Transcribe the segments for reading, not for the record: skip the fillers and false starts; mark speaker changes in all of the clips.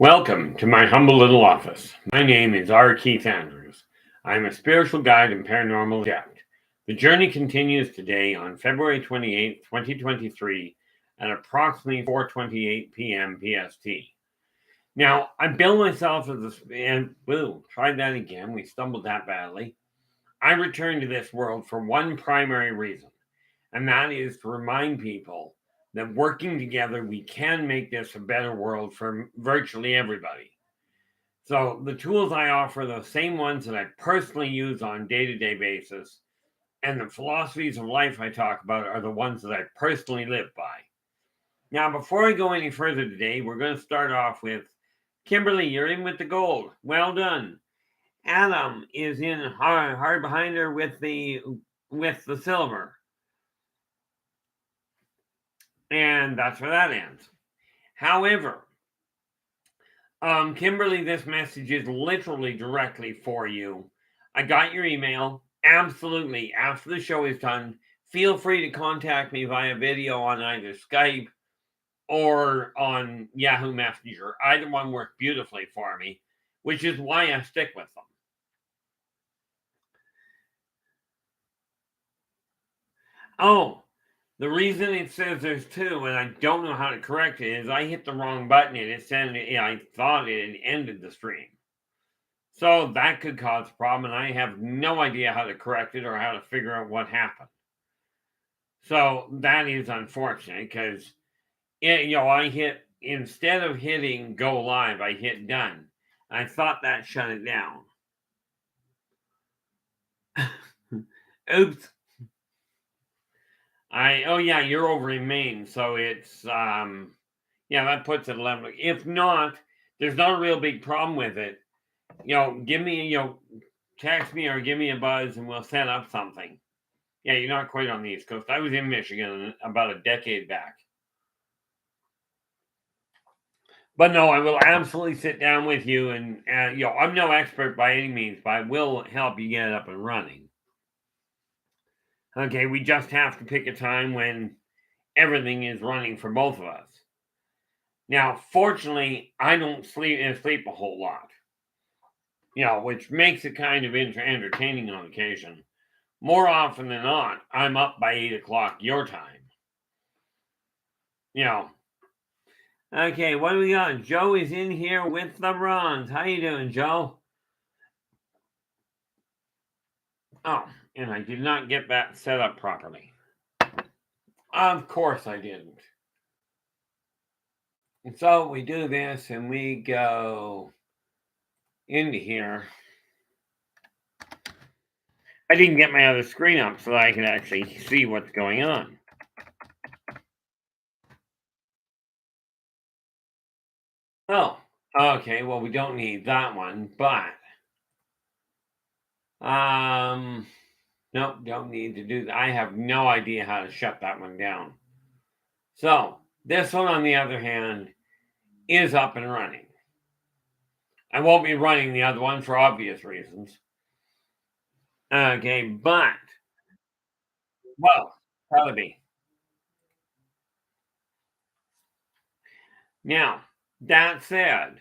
Speaker 1: Welcome to my humble little office. My name is R. Keith Andrews. I am a spiritual guide and paranormal adept. The journey continues today on February 28, 2023 at approximately 4:28 p.m. PST. Now, I bill myself as tried that again. We stumbled that badly. I returned to this world for one primary reason, and that is to remind people that working together, we can make this a better world for virtually everybody. So the tools I offer are the same ones that I personally use on a day-to-day basis, and the philosophies of life I talk about are the ones that I personally live by. Now, before I go any further today, we're going to start off with Kimberly. You're in with the gold. Well done. Adam is in hard behind her with the silver. And that's where that ends. However, Kimberly, this message is literally directly for you. I got your email. Absolutely. After the show is done, feel free to contact me via video on either Skype or on Yahoo Messenger. Either one worked beautifully for me, which is why I stick with them. Oh, the reason it says there's two, and I don't know how to correct it, is I hit the wrong button and it said I thought it had ended the stream. So that could cause a problem, and I have no idea how to correct it or how to figure out what happened. So that is unfortunate because I hit, instead of hitting go live, I hit done. I thought that shut it down. Oops. You're over in Maine, so it's that puts it 11. If not, there's not a real big problem with it. Give me text me or give me a buzz and we'll set up something. Yeah, you're not quite on the East Coast. I was in Michigan about a decade back. But no, I will absolutely sit down with you and I'm no expert by any means, but I will help you get it up and running. Okay, we just have to pick a time when everything is running for both of us. Now, fortunately, I don't sleep a whole lot, which makes it kind of entertaining on occasion. More often than not, I'm up by 8 o'clock your time. Okay, what do we got? Joe is in here with the bronze. How you doing, Joe? Oh, and I did not get that set up properly. Of course I didn't. And so we do this and we go into here. I didn't get my other screen up so that I can actually see what's going on. Oh, okay. Well, we don't need that one, but nope, don't need to do that. I have no idea how to shut that one down. So this one, on the other hand, is up and running. I won't be running the other one for obvious reasons. Okay, but probably be. Now, that said,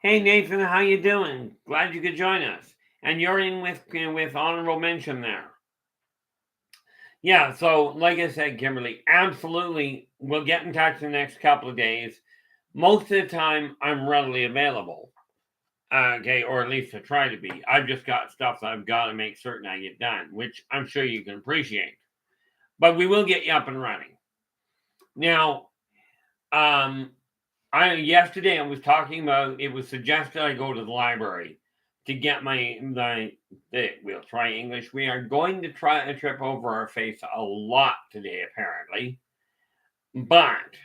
Speaker 1: hey Nathan, how you doing? Glad you could join us. And you're in with honorable mention there. Yeah, so like I said, Kimberly, absolutely, we'll get in touch in the next couple of days. Most of the time, I'm readily available. Okay, or at least to try to be. I've just got stuff that I've got to make certain I get done, which I'm sure you can appreciate. But we will get you up and running. Now, yesterday I was talking about, it was suggested I go to the library to get we'll try English. We are going to try a trip over our face a lot today, apparently. But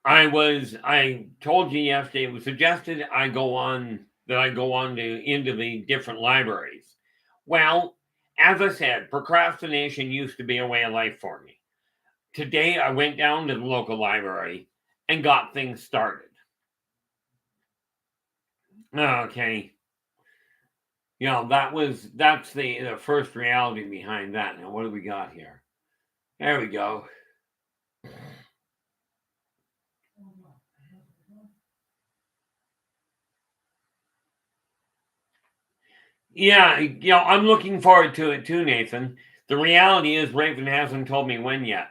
Speaker 1: I told you yesterday, it was suggested I go on into the different libraries. Well, as I said, procrastination used to be a way of life for me. Today, I went down to the local library and got things started. Okay. That's the first reality behind that. Now, what do we got here? There we go. Yeah, I'm looking forward to it too, Nathan. The reality is Raven hasn't told me when yet.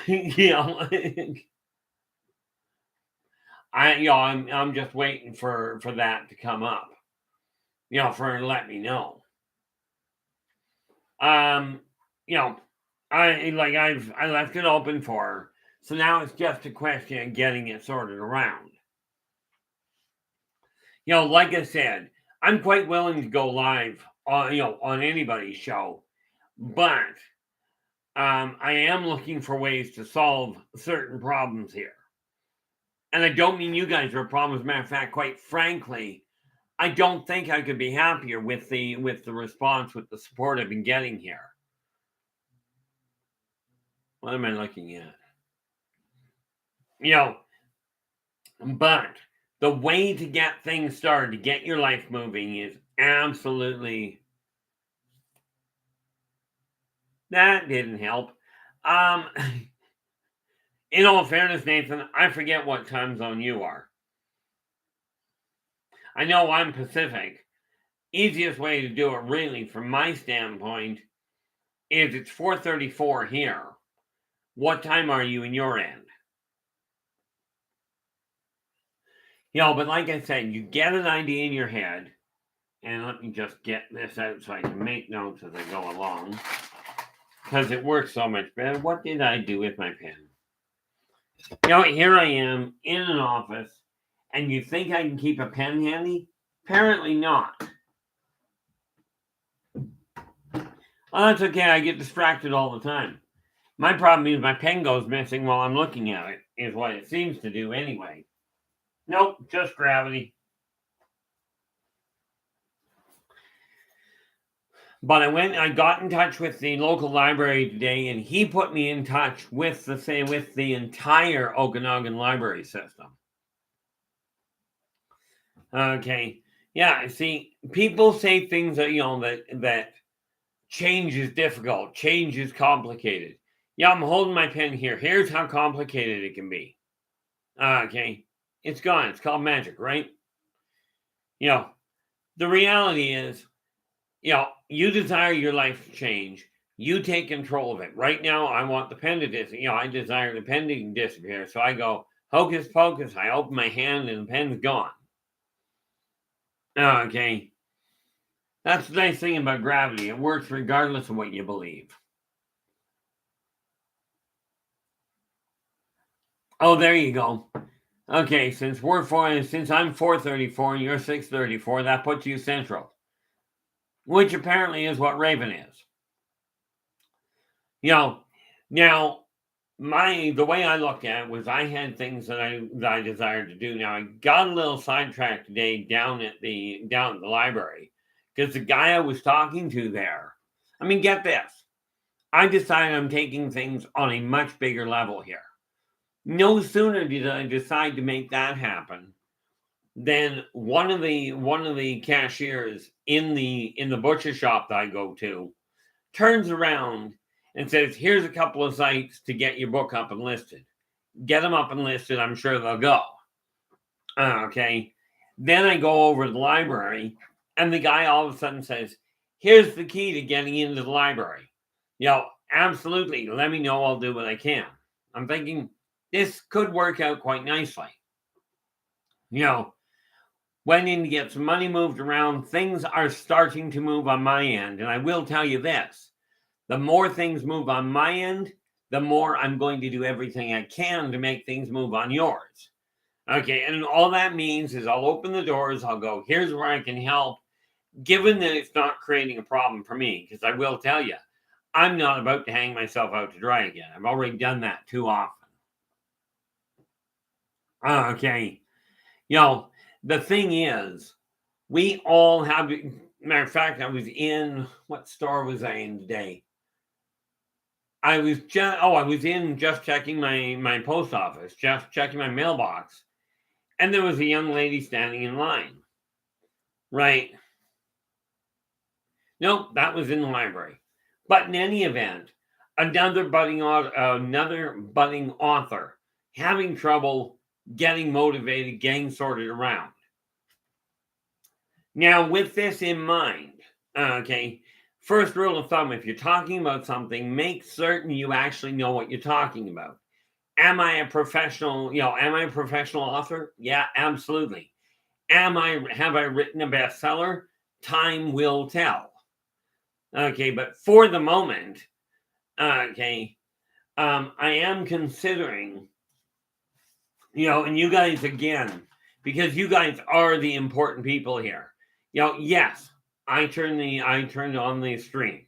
Speaker 1: you know, I'm just waiting for that to come up. For her to let me know. Um, you know, I left it open for her. So now it's just a question of getting it sorted around. Like I said, I'm quite willing to go live on anybody's show, but I am looking for ways to solve certain problems here. And I don't mean you guys are a problem. As a matter of fact, quite frankly, I don't think I could be happier with the response, with the support I've been getting here. What am I looking at? But the way to get things started, to get your life moving, is absolutely. That didn't help. In all fairness, Nathan, I forget what time zone you are. I know I'm Pacific. Easiest way to do it, really, from my standpoint, is it's 4:34 here. What time are you in your end? But like I said, you get an idea in your head, and let me just get this out so I can make notes as I go along, because it works so much better. What did I do with my pen? Here I am in an office, and you think I can keep a pen handy? Apparently not. Well, that's okay. I get distracted all the time. My problem is my pen goes missing while I'm looking at it, is what it seems to do anyway. Nope, just gravity. But I got in touch with the local library today, and he put me in touch with the entire Okanagan library system. Okay. Yeah, see, people say things that that change is difficult, change is complicated. Yeah, I'm holding my pen here. Here's how complicated it can be. Okay. It's gone. It's called magic, right? The reality is, you desire your life to change. You take control of it. Right now, I want the pen to disappear. I desire the pen to disappear. So I go, hocus pocus. I open my hand and the pen's gone. Okay. That's the nice thing about gravity. It works regardless of what you believe. Oh, there you go. Okay, since I'm 4:34 and you're 6:34, that puts you central, which apparently is what Raven is. Now the way I looked at it was I had things that I desired to do. Now I got a little sidetracked today down at the library because the guy I was talking to there. I mean, get this. I decided I'm taking things on a much bigger level here. No sooner did I decide to make that happen than one of the cashiers in the butcher shop that I go to turns around and says, "Here's a couple of sites to get your book up and listed. Get them up and listed. I'm sure they'll go." Okay. Then I go over to the library, and the guy all of a sudden says, "Here's the key to getting into the library." Absolutely. Let me know. I'll do what I can. I'm thinking this could work out quite nicely. Went in to get some money moved around. Things are starting to move on my end. And I will tell you this. The more things move on my end, the more I'm going to do everything I can to make things move on yours. Okay, and all that means is I'll open the doors, I'll go, here's where I can help, given that it's not creating a problem for me, because I will tell you, I'm not about to hang myself out to dry again. I've already done that too often. Okay, the thing is, we all have, matter of fact, I was in, what store was I in today? I was just checking my post office, just checking my mailbox, and there was a young lady standing in line. Right. Nope, that was in the library. But in any event, another budding author having trouble getting motivated, getting sorted around. Now, with this in mind, okay, first rule of thumb, if you're talking about something, make certain you actually know what you're talking about. Am I a professional, am I a professional author? Yeah, absolutely. Have I written a bestseller? Time will tell. Okay, but for the moment, okay, I am considering, and you guys again, because you guys are the important people here. Yes, I turned on the stream.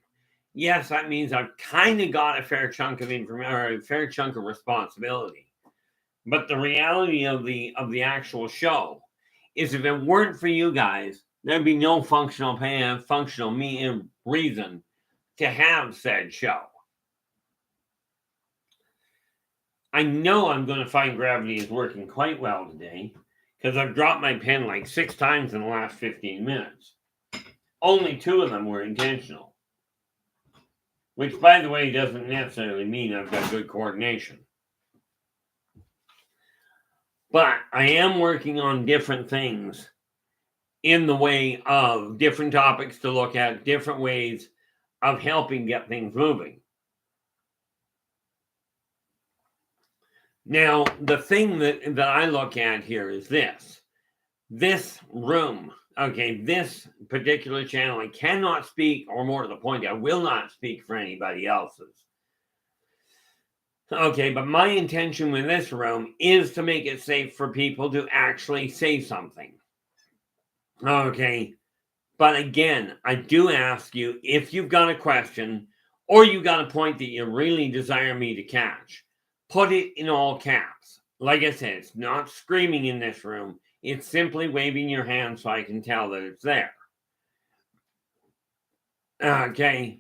Speaker 1: Yes, that means I've kind of got a fair chunk of information or a fair chunk of responsibility. But the reality of the actual show is, if it weren't for you guys, there'd be no functional reason to have said show. I know I'm going to find gravity is working quite well today, because I've dropped my pen like 6 times in the last 15 minutes. Only 2 of them were intentional. Which, by the way, doesn't necessarily mean I've got good coordination. But I am working on different things in the way of different topics to look at, different ways of helping get things moving. Now, the thing that I look at here is this room, okay, this particular channel. I cannot speak, or more to the point, I will not speak for anybody else's. Okay, but my intention with this room is to make it safe for people to actually say something. Okay, but again, I do ask you, if you've got a question or you've got a point that you really desire me to catch, put it in all caps. Like I said, it's not screaming in this room. It's simply waving your hand so I can tell that it's there. Okay.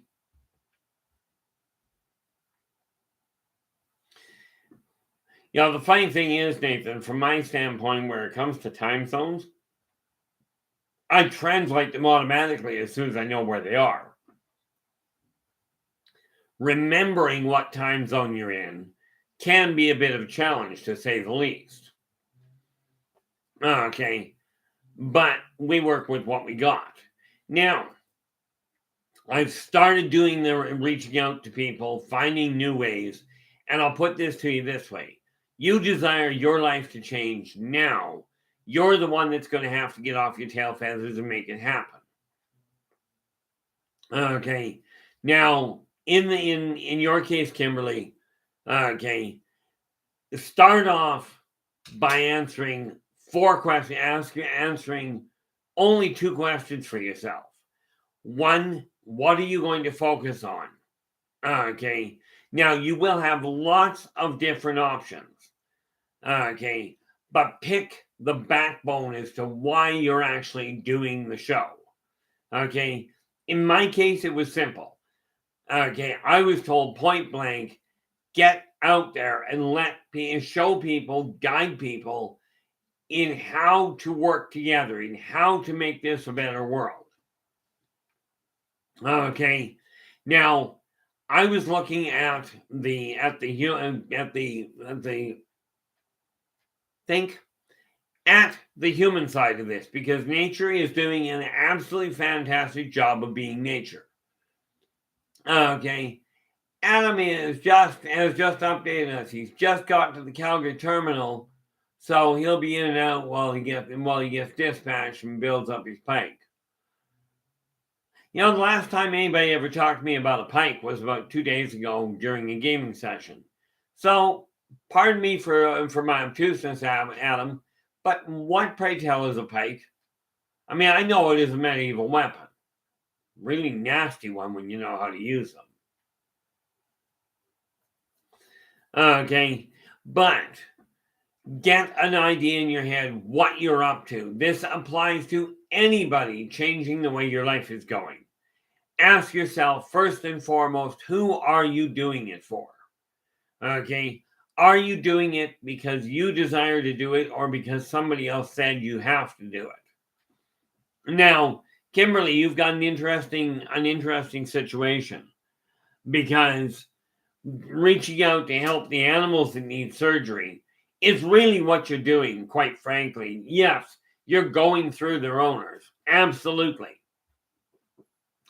Speaker 1: The funny thing is, Nathan, from my standpoint, where it comes to time zones, I translate them automatically as soon as I know where they are. Remembering what time zone you're in can be a bit of a challenge, to say the least. Okay, but we work with what we got. Now, I've started doing the reaching out to people, finding new ways, and I'll put this to you this way. You desire your life to change now. You're the one that's going to have to get off your tail feathers and make it happen. Okay, now, in your case, Kimberly, okay, start off by answering 4 questions, answering only 2 questions for yourself. 1, what are you going to focus on? Okay, now you will have lots of different options. Okay, but pick the backbone as to why you're actually doing the show. Okay, in my case, it was simple. Okay, I was told point blank, get out there and show people, guide people in how to work together, in how to make this a better world. Okay, now I was looking at the human side of this, because nature is doing an absolutely fantastic job of being nature. Okay, Adam has just updated us. He's just got to the Calgary terminal, so he'll be in and out while he gets dispatched and builds up his pike. The last time anybody ever talked to me about a pike was about 2 days ago during a gaming session. So, pardon me for my obtuseness, Adam, but what, pray tell, is a pike? I mean, I know it is a medieval weapon. Really nasty one when you know how to use them. Okay, but get an idea in your head what you're up to. This applies to anybody changing the way your life is going. Ask yourself, first and foremost, who are you doing it for? Okay, are you doing it because you desire to do it, or because somebody else said you have to do it? Now, Kimberly, you've got an interesting situation, because reaching out to help the animals that need surgery is really what you're doing, quite frankly. Yes, you're going through their owners. Absolutely.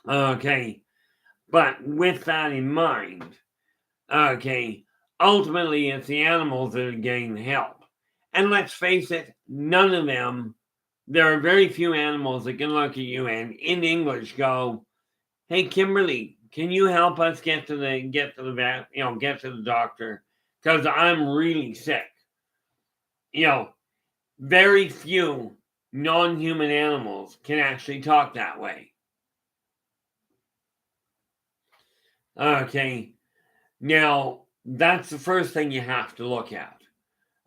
Speaker 1: Okay. But with that in mind, okay, ultimately it's the animals that are getting the help. And let's face it, none of them, there are very few animals that can look at you and in English go, "Hey Kimberly, can you help us get to the vet, get to the doctor? Because I'm really sick." Very few non-human animals can actually talk that way. Okay, now that's the first thing you have to look at.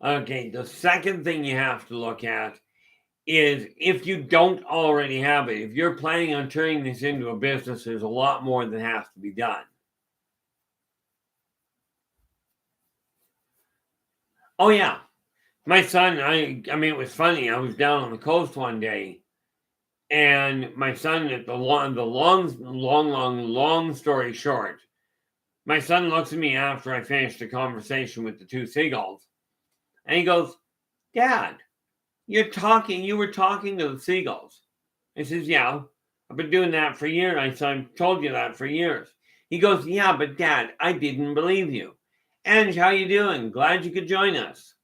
Speaker 1: Okay, the second thing you have to look at is if you don't already have it, if you're planning on turning this into a business, there's a lot more that has to be done. Oh yeah, my son, I mean, it was funny. I was down on the coast one day, and my son, at the long story short, my son looks at me after I finished the conversation with the two seagulls, and he goes, "Dad, you were talking to the seagulls." I says, "Yeah, I've been doing that for years." I said, "I've told you that for years." He goes, "Yeah, but Dad, I didn't believe you." "Ange, how you doing? Glad you could join us."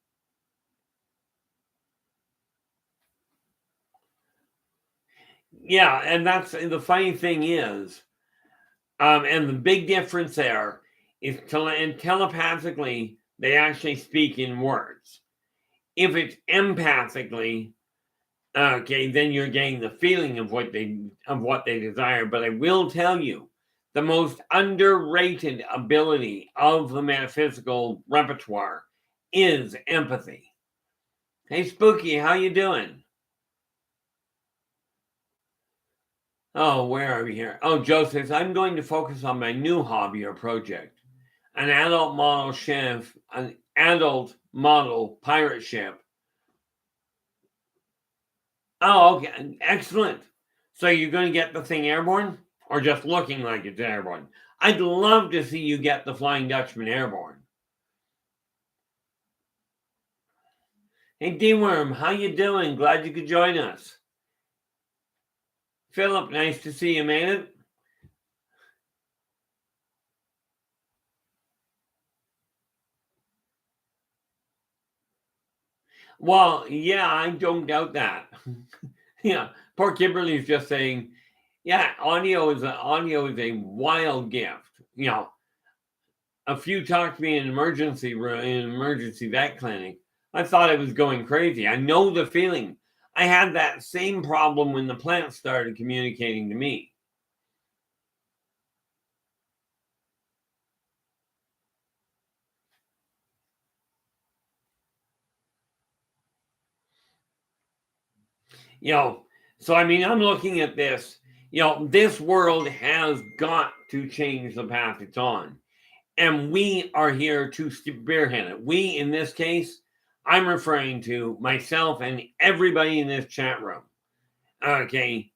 Speaker 1: Yeah, and that's the funny thing is, and the big difference there is telepathically, they actually speak in words. If it's empathically, okay, then you're getting the feeling of what they desire. But I will tell you, the most underrated ability of the metaphysical repertoire is empathy. Hey, Spooky, how you doing? Oh, where are we here? Oh, Joe says, "I'm going to focus on my new hobby or project, an adult model pirate ship." Oh, okay, excellent. So you're going to get the thing airborne, or just looking like it's airborne? I'd love to see you get the Flying Dutchman airborne. Hey, D-Worm, how you doing? Glad you could join us. Philip, nice to see you made it. Well, yeah, I don't doubt that. Yeah, poor Kimberly's just saying, yeah, audio is a wild gift. If you talked to me in an emergency room, in an emergency vet clinic, I thought I was going crazy. I know the feeling. I had that same problem when the plants started communicating to me. You know, so I mean, I'm looking at this. This world has got to change the path it's on. And we are here to spearhead it. We, in this case, I'm referring to myself and everybody in this chat room. Okay.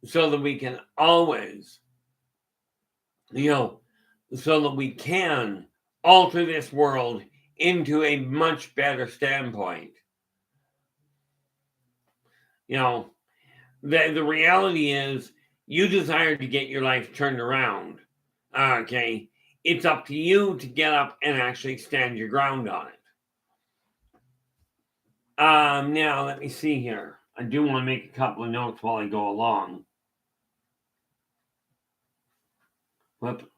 Speaker 1: So that we can always, you know, so that we can alter this world into a much better standpoint. You know, the reality is you desire to get your life turned around. Okay. It's up to you to get up and actually stand your ground on it. Now let me see here. I do want to make a couple of notes while I go along. Whoop.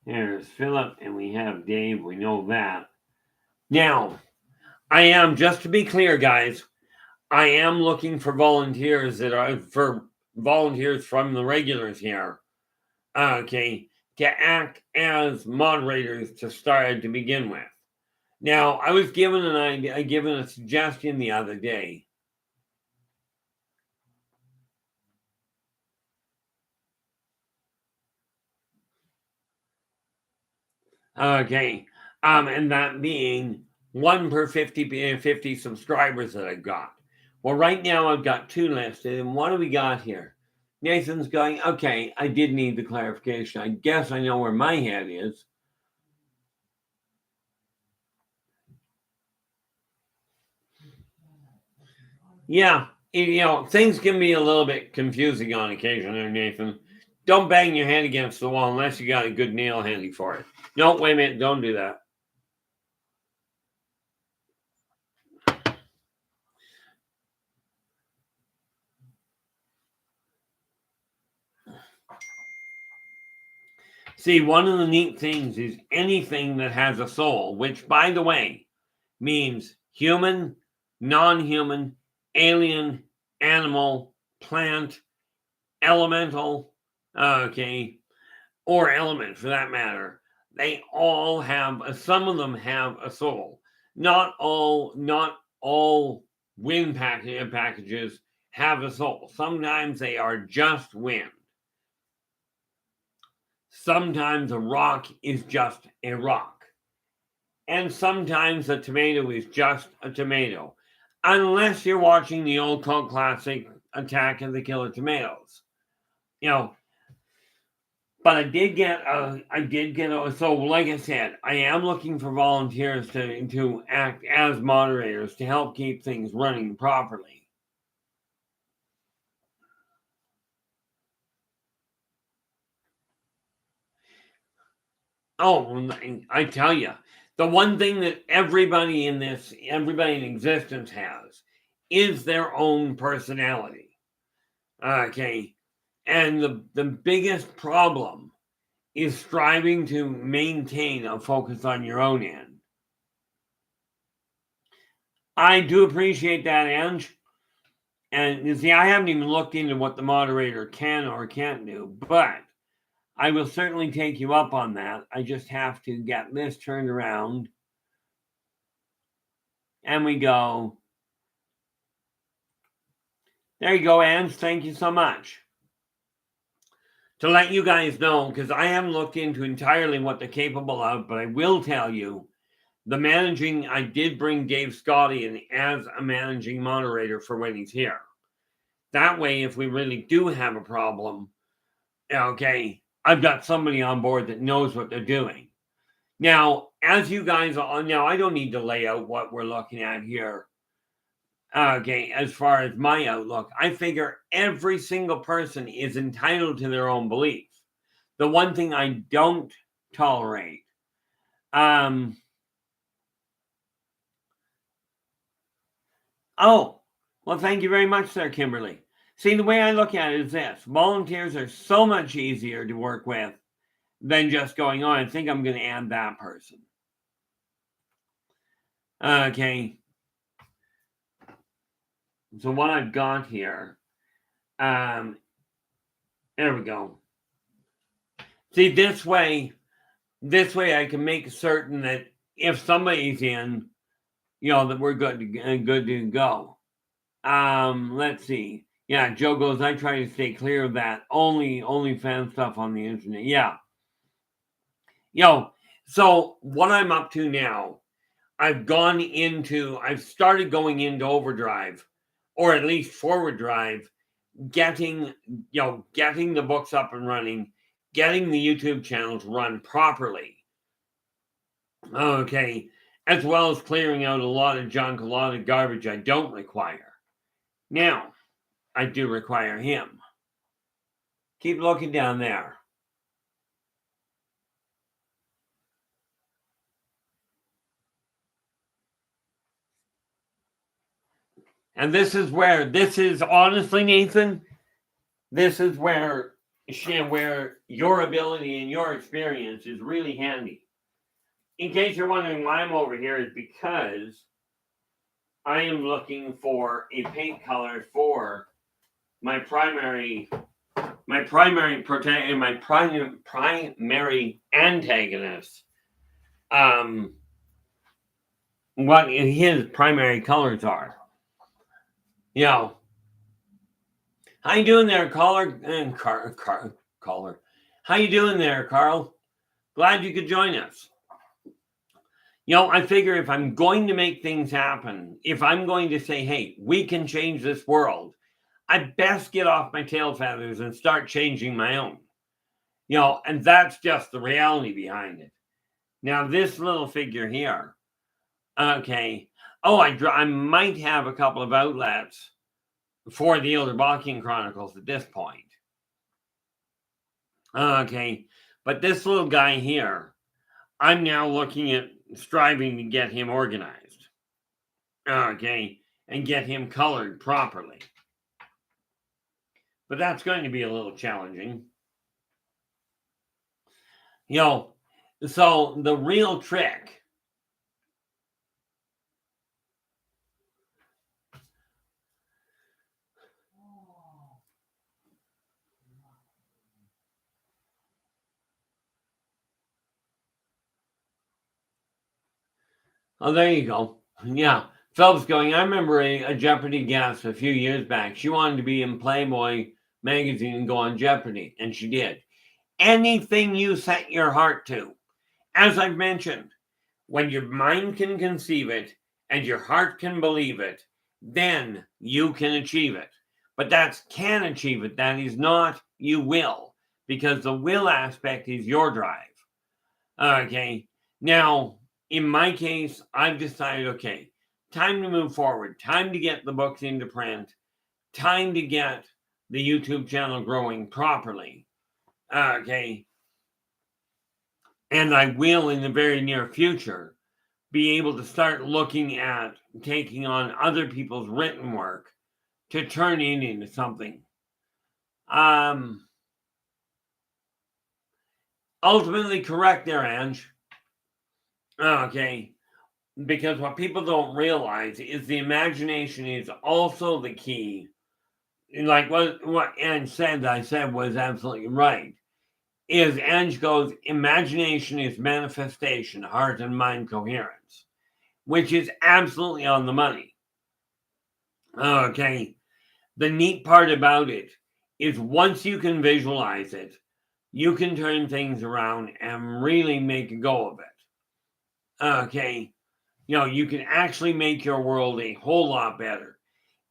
Speaker 1: There's Philip, and we have Dave. We know that. Now, I am, just to be clear, guys, I am looking for volunteers from the regulars here. Okay, to act as moderators to begin with. Now, I was given a suggestion the other day. Okay, and that being one per 50 subscribers that I've got. Well, right now I've got two listed, and what do we got here? Nathan's going, okay, I did need the clarification. I guess I know where my head is. Yeah, things can be a little bit confusing on occasion there, Nathan. Don't bang your head against the wall unless you got a good nail handy for it. No, wait a minute, don't do that. See, one of the neat things is anything that has a soul, which, by the way, means human, non-human, alien, animal, plant, elemental, okay, or element for that matter. They all have some of them have a soul. Not all wind packages have a soul. Sometimes they are just wind. Sometimes a rock is just a rock. And sometimes a tomato is just a tomato. Unless you're watching the old cult classic Attack of the Killer Tomatoes. But I did get so like I said, I am looking for volunteers to act as moderators to help keep things running properly. Oh, I tell you, the one thing that everybody in existence has is their own personality. Okay. And the biggest problem is striving to maintain a focus on your own end. I do appreciate that, Ange. And you see, I haven't even looked into what the moderator can or can't do, but I will certainly take you up on that. I just have to get this turned around. And we go. There you go, Ange. Thank you so much. To let you guys know, because I haven't looked into entirely what they're capable of, but I will tell you, I did bring Dave Scotty in as a managing moderator for when he's here. That way, if we really do have a problem, okay, I've got somebody on board that knows what they're doing. Now, as you guys are, now I don't need to lay out what we're looking at here. Okay, as far as my outlook, I figure every single person is entitled to their own belief. The one thing I don't tolerate, oh, well, thank you very much, sir, Kimberly. See, the way I look at it is this: volunteers are so much easier to work with than just going, oh, I think I'm going to add that person. Okay. So what I've got here, there we go. See, this way I can make certain that if somebody's in, that we're good to go. Let's see. Yeah, Joe goes, I try to stay clear of that. Only fan stuff on the internet. Yeah. So what I'm up to now, I've started going into overdrive, or at least forward drive, getting the books up and running, getting the YouTube channels run properly. Okay. As well as clearing out a lot of junk, a lot of garbage I don't require. Now, I do require him. Keep looking down there. And this is honestly, Nathan, this is where your ability and your experience is really handy. In case you're wondering why I'm over here, is because I am looking for a paint color for my primary antagonist. What his primary colors are. How you doing there, caller? Caller. How you doing there, Carl? Glad you could join us. I figure if I'm going to make things happen, if I'm going to say, hey, we can change this world, I best get off my tail feathers and start changing my own. And that's just the reality behind it. Now, this little figure here, okay, Oh, I might have a couple of outlets for the Yldrbacian Chronicles at this point. Okay, but this little guy here, I'm now looking at striving to get him organized. Okay, and get him colored properly. But that's going to be a little challenging. So the real trick Oh, there you go. Yeah. Phelps going, I remember a Jeopardy guest a few years back. She wanted to be in Playboy magazine and go on Jeopardy, and she did. Anything you set your heart to. As I've mentioned, when your mind can conceive it and your heart can believe it, then you can achieve it. But that's can achieve it. That is not you will, because the will aspect is your drive. Okay. Now, in my case, I've decided, okay, time to move forward, time to get the books into print, time to get the YouTube channel growing properly. Okay. And I will, in the very near future, be able to start looking at taking on other people's written work to turn it into something. Ultimately correct there, Ange. Okay. Because what people don't realize is the imagination is also the key. Like what Ange said, I said was absolutely right. Is Ange goes, imagination is manifestation, heart and mind coherence, which is absolutely on the money. Okay. The neat part about it is once you can visualize it, you can turn things around and really make a go of it. Okay. You can actually make your world a whole lot better.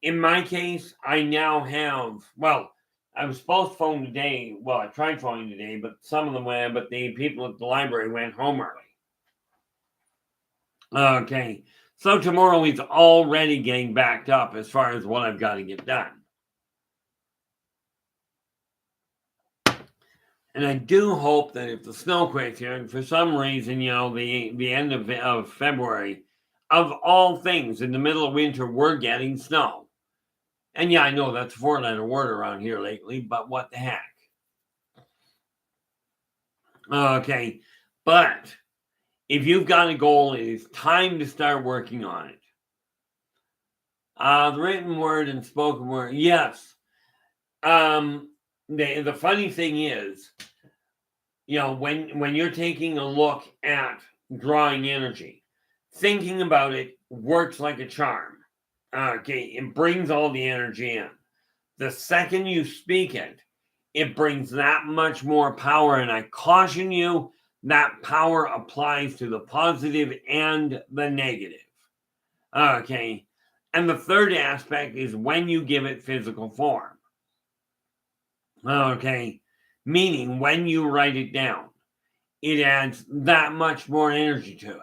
Speaker 1: In my case, I now have, I was supposed to phone today. Well, I tried phoning today, but some of them went, but the people at the library went home early. Okay. So tomorrow is already getting backed up as far as what I've got to get done. And I do hope that if the snow quits here, and for some reason, the end of February, of all things, in the middle of winter, we're getting snow. And yeah, I know that's a 4-letter word around here lately, but what the heck? Okay, but if you've got a goal, it is time to start working on it. The written word and spoken word, yes. The funny thing is, when you're taking a look at drawing energy, thinking about it works like a charm. Okay, it brings all the energy in. The second you speak it, it brings that much more power. And I caution you, that power applies to the positive and the negative. Okay. And the third aspect is when you give it physical form. Okay. Meaning when you write it down, it adds that much more energy to it.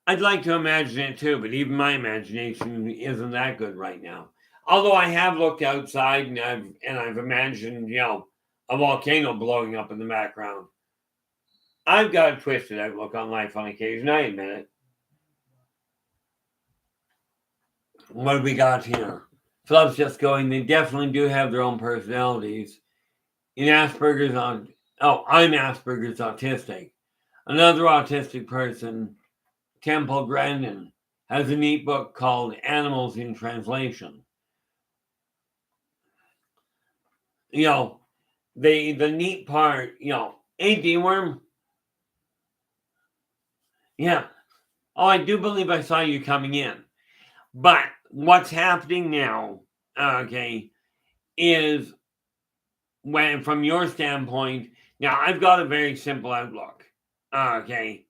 Speaker 1: I'd like to imagine it too, but even my imagination isn't that good right now. Although I have looked outside and I've imagined, a volcano blowing up in the background. I've got a twisted outlook on life on occasion, I admit it. What do we got here? Philip's just going, they definitely do have their own personalities. I'm Asperger's autistic. Another autistic person, Temple Grandin, has a neat book called Animals in Translation. The neat part, hey, D-Worm. Yeah. Oh, I do believe I saw you coming in. But what's happening now, okay, is when, from your standpoint, now I've got a very simple outlook. Okay.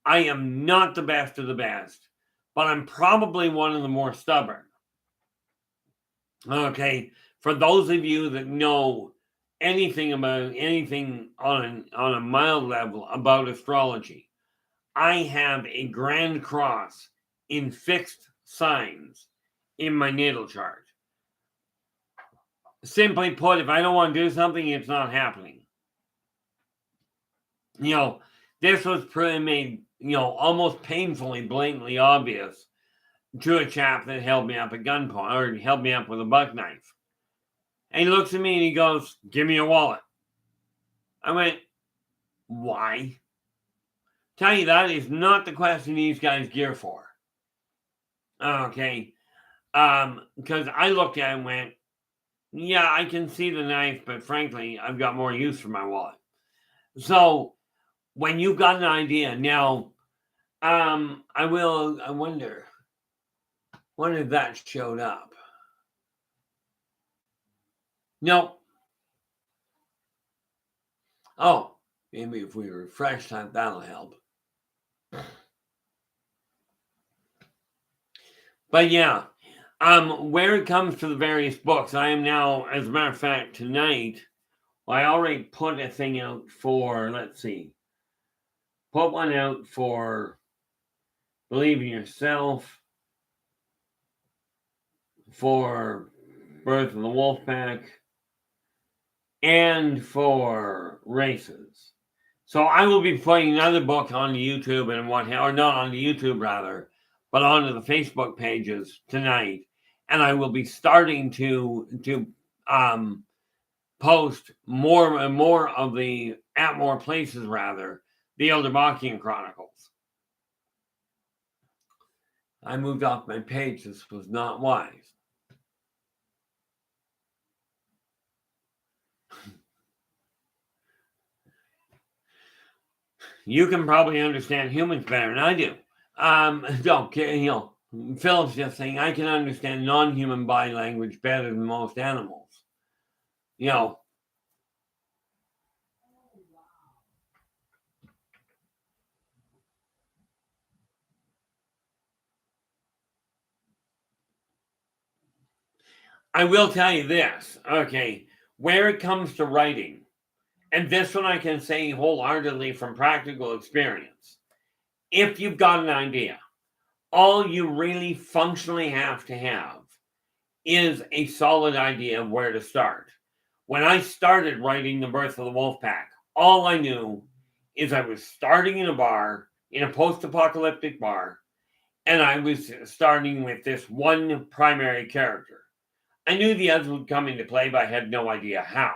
Speaker 1: I am not the best of the best, but I'm probably one of the more stubborn. Okay. For those of you that know anything on a mild level about astrology. I have a grand cross in fixed signs in my natal chart. Simply put, if I don't want to do something, it's not happening. This was made, almost painfully, blatantly obvious to a chap that held me up at gunpoint, or held me up with a buck knife. And he looks at me and he goes, "Give me your wallet." I went, "Why?" Tell you, that is not the question these guys gear for. Okay. Because I looked at it and went, "Yeah, I can see the knife, but frankly, I've got more use for my wallet." So when you've got an idea, now, I wonder if that showed up. No. Oh, maybe if we refresh that, that'll help. But yeah, where it comes to the various books, I am now, as a matter of fact, tonight, I already put a thing out for, let's see, put one out for Believe in Yourself, for Birth of the Wolf Pack, and for Races. So I will be putting another book on the YouTube and or not on the YouTube rather, but onto the Facebook pages tonight. And I will be starting to post more and more of the, at more places rather, the Yldrbacian Chronicles. I moved off my page. This was not wise. You can probably understand humans better than I do. Philip's just saying, I can understand non-human body language better than most animals. I will tell you this, okay, where it comes to writing, and this one I can say wholeheartedly from practical experience, if you've got an idea, all you really functionally have to have is a solid idea of where to start. When I started writing The Birth of the Wolf Pack, all I knew is I was starting in a bar, in a post-apocalyptic bar, and I was starting with this one primary character. I knew the others would come into play, but I had no idea how.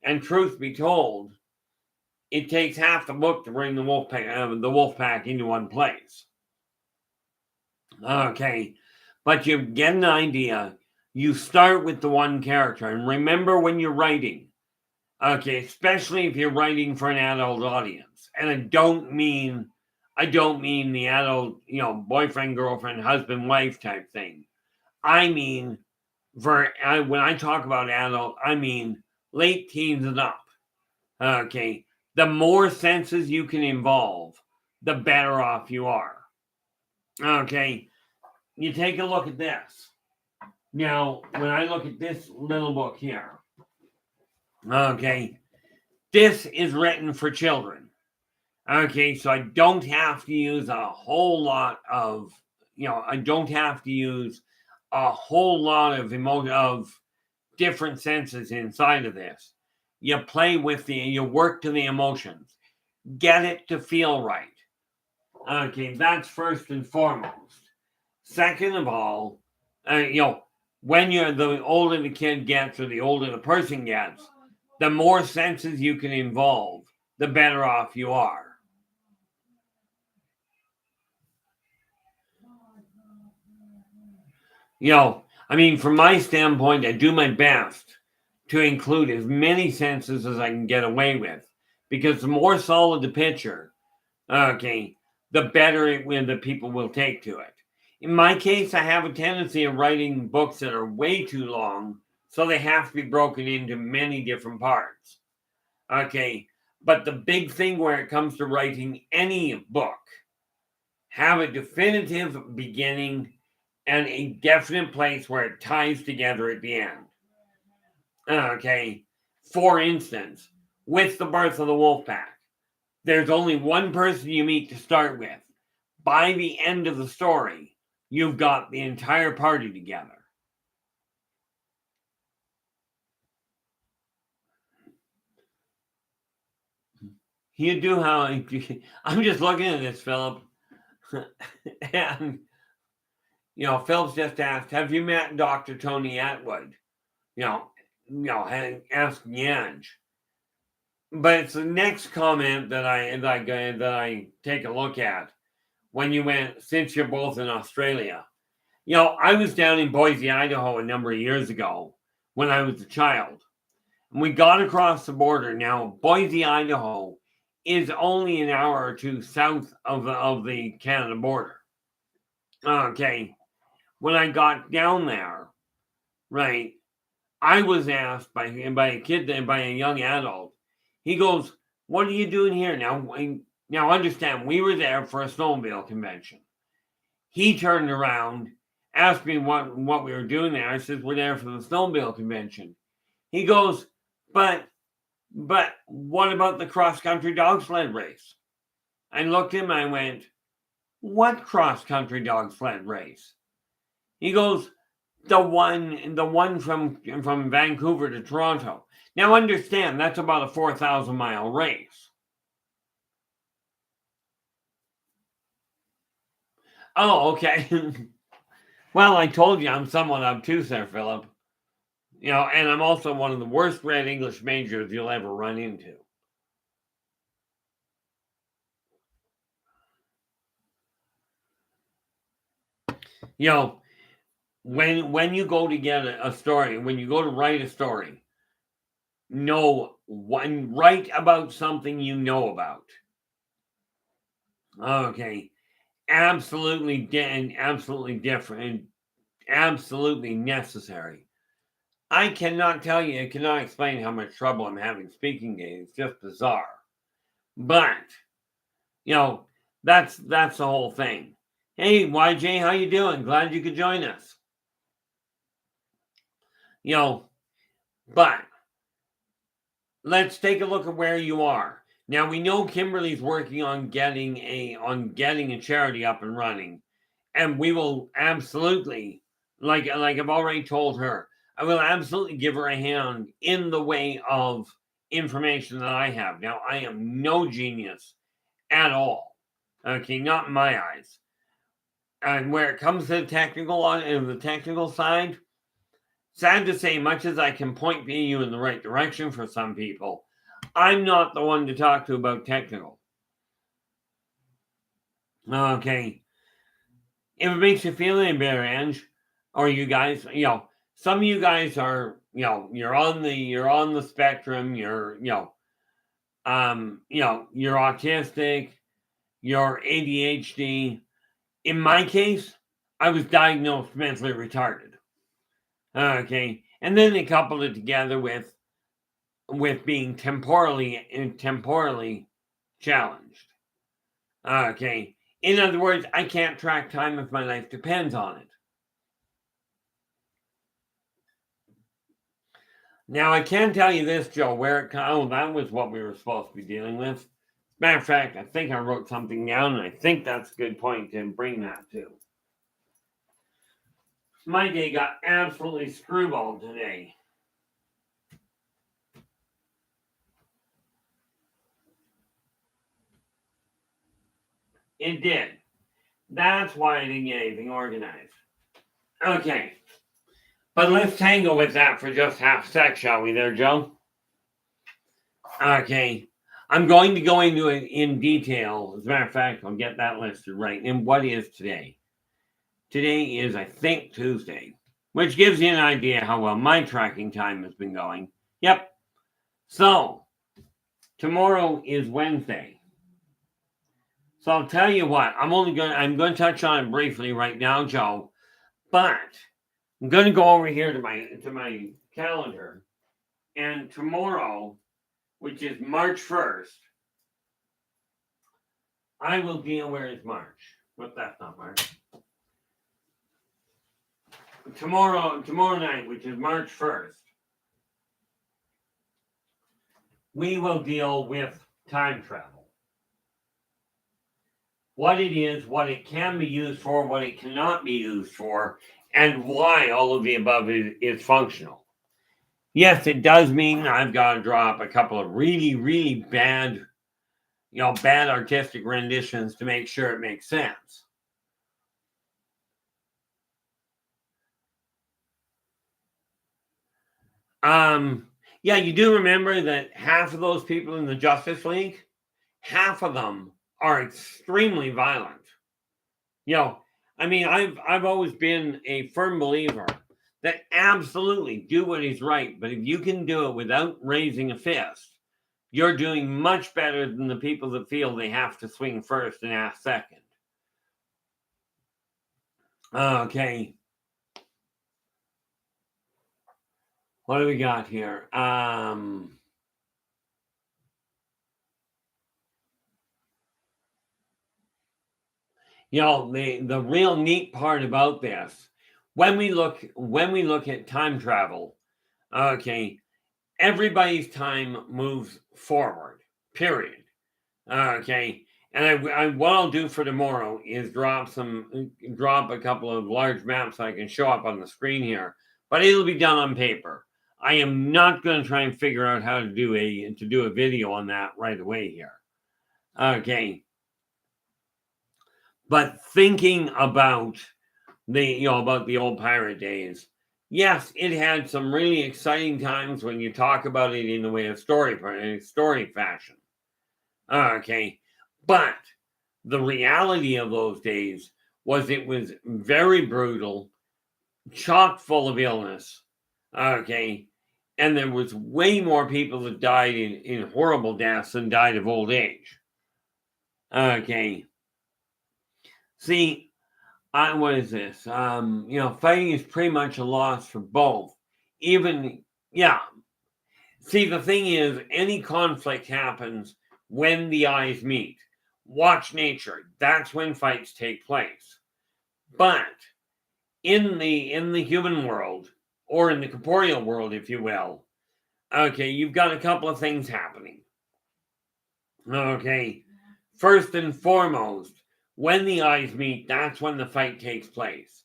Speaker 1: And truth be told, it takes half the book to bring the wolf pack into one place. Okay, but you get an idea. You start with the one character, and remember when you're writing, okay, especially if you're writing for an adult audience, and I don't mean the adult, boyfriend, girlfriend, husband, wife type thing. I mean, when I talk about adult, I mean late teens and up. Okay, the more senses you can involve, the better off you are. Okay, you take a look at this. Now, when I look at this little book here, okay, this is written for children. Okay, so I don't have to use a whole lot of, I don't have to use a whole lot of different senses inside of this. You play with you work to the emotions, get it to feel right. Okay, that's first and foremost. Second of all, when the older the kid gets or the older the person gets, the more senses you can involve, the better off you are. From my standpoint, I do my best to include as many senses as I can get away with, because the more solid the picture, okay, the better the people will take to it. In my case, I have a tendency of writing books that are way too long, so they have to be broken into many different parts. Okay, but the big thing where it comes to writing any book, have a definitive beginning and a definite place where it ties together at the end. Okay, For instance, with the birth of the wolf pack, there's only one person you meet to start with. By the end of the story, you've got the entire party together. You do how I'm just looking at this, Philip. And Philip's just asked, have you met Dr. Tony Atwood? Ask Yanj. But it's the next comment that I take a look at when you went, since you're both in Australia. I was down in Boise, Idaho a number of years ago when I was a child. And we got across the border. Now, Boise, Idaho is only an hour or two south of the Canada border. Okay. When I got down there, right, I was asked by a young adult. He goes, "What are you doing here?" Now understand, we were there for a snowmobile convention. He turned around, asked me what we were doing there. I said, "We're there for the snowmobile convention." He goes, But what about the cross-country dog sled race?" I looked at him and I went, "What cross-country dog sled race?" He goes, the one from Vancouver to Toronto. Now understand, that's about a 4,000-mile race. Oh, okay. Well, I told you I'm somewhat obtuse there, Philip. And I'm also one of the worst red English majors you'll ever run into. When you go to get a story, when you go to write a story, write about something you know about. Okay. Absolutely different, absolutely necessary. I cannot explain how much trouble I'm having speaking days. It's just bizarre. But, that's the whole thing. Hey, YJ, how you doing? Glad you could join us. But let's take a look at where you are. Now, we know Kimberly's working on getting a charity up and running, and we will absolutely, like I've already told her, I will absolutely give her a hand in the way of information that I have. Now, I am no genius at all. Okay, not in my eyes. And where it comes to the technical side, sad to say, much as I can point you in the right direction for some people, I'm not the one to talk to about technical. Okay. If it makes you feel any better, Ange, or you guys, some of you guys are, you're on the spectrum, you're autistic, you're ADHD. In my case, I was diagnosed mentally retarded. Okay. And then they coupled it together with being temporally challenged. Okay. In other words, I can't track time if my life depends on it. Now, I can tell you this, Joe, that was what we were supposed to be dealing with. Matter of fact, I think I wrote something down, and I think that's a good point to bring that to. My day got absolutely screwballed today. It did. That's why I didn't get anything organized. Okay. But let's tangle with that for just half a sec, shall we there, Joe? Okay. I'm going to go into it in detail. As a matter of fact, I'll get that listed right. And what is today? Today is, I think, Tuesday, which gives you an idea how well my tracking time has been going. Yep. So, tomorrow is Wednesday. So I'll tell you what, I'm going to touch on it briefly right now, Joe, but I'm going to go over here to my calendar, and tomorrow, which is March 1st, I will be, where is March? But that's not March. Tomorrow night, which is March 1st, we will deal with time travel. What it is, what it can be used for, what it cannot be used for, and why all of the above is functional. Yes, it does mean I've got to drop a couple of really, really bad, bad artistic renditions to make sure it makes sense. Yeah, you do remember that half of those people in the Justice League, half of them are extremely violent. I've always been a firm believer that absolutely do what is right, but if you can do it without raising a fist, you're doing much better than the people that feel they have to swing first and ask second. Okay. What do we got here? The real neat part about this, when we look at time travel, okay, everybody's time moves forward. Period. Okay. And what I'll do for tomorrow is drop a couple of large maps so I can show up on the screen here, but it'll be done on paper. I am not going to try and figure out how to do a video on that right away here. Okay. But thinking about the old pirate days, yes, it had some really exciting times when you talk about it in the way of story fashion. Okay. But the reality of those days was it was very brutal, chock full of illness. Okay. And there was way more people that died in horrible deaths than died of old age. Okay. See, what is this? Fighting is pretty much a loss for both. Yeah. See, the thing is, any conflict happens when the eyes meet. Watch nature. That's when fights take place. But in the human world, or in the corporeal world, if you will, okay, you've got a couple of things happening. Okay. First and foremost, when the eyes meet, that's when the fight takes place.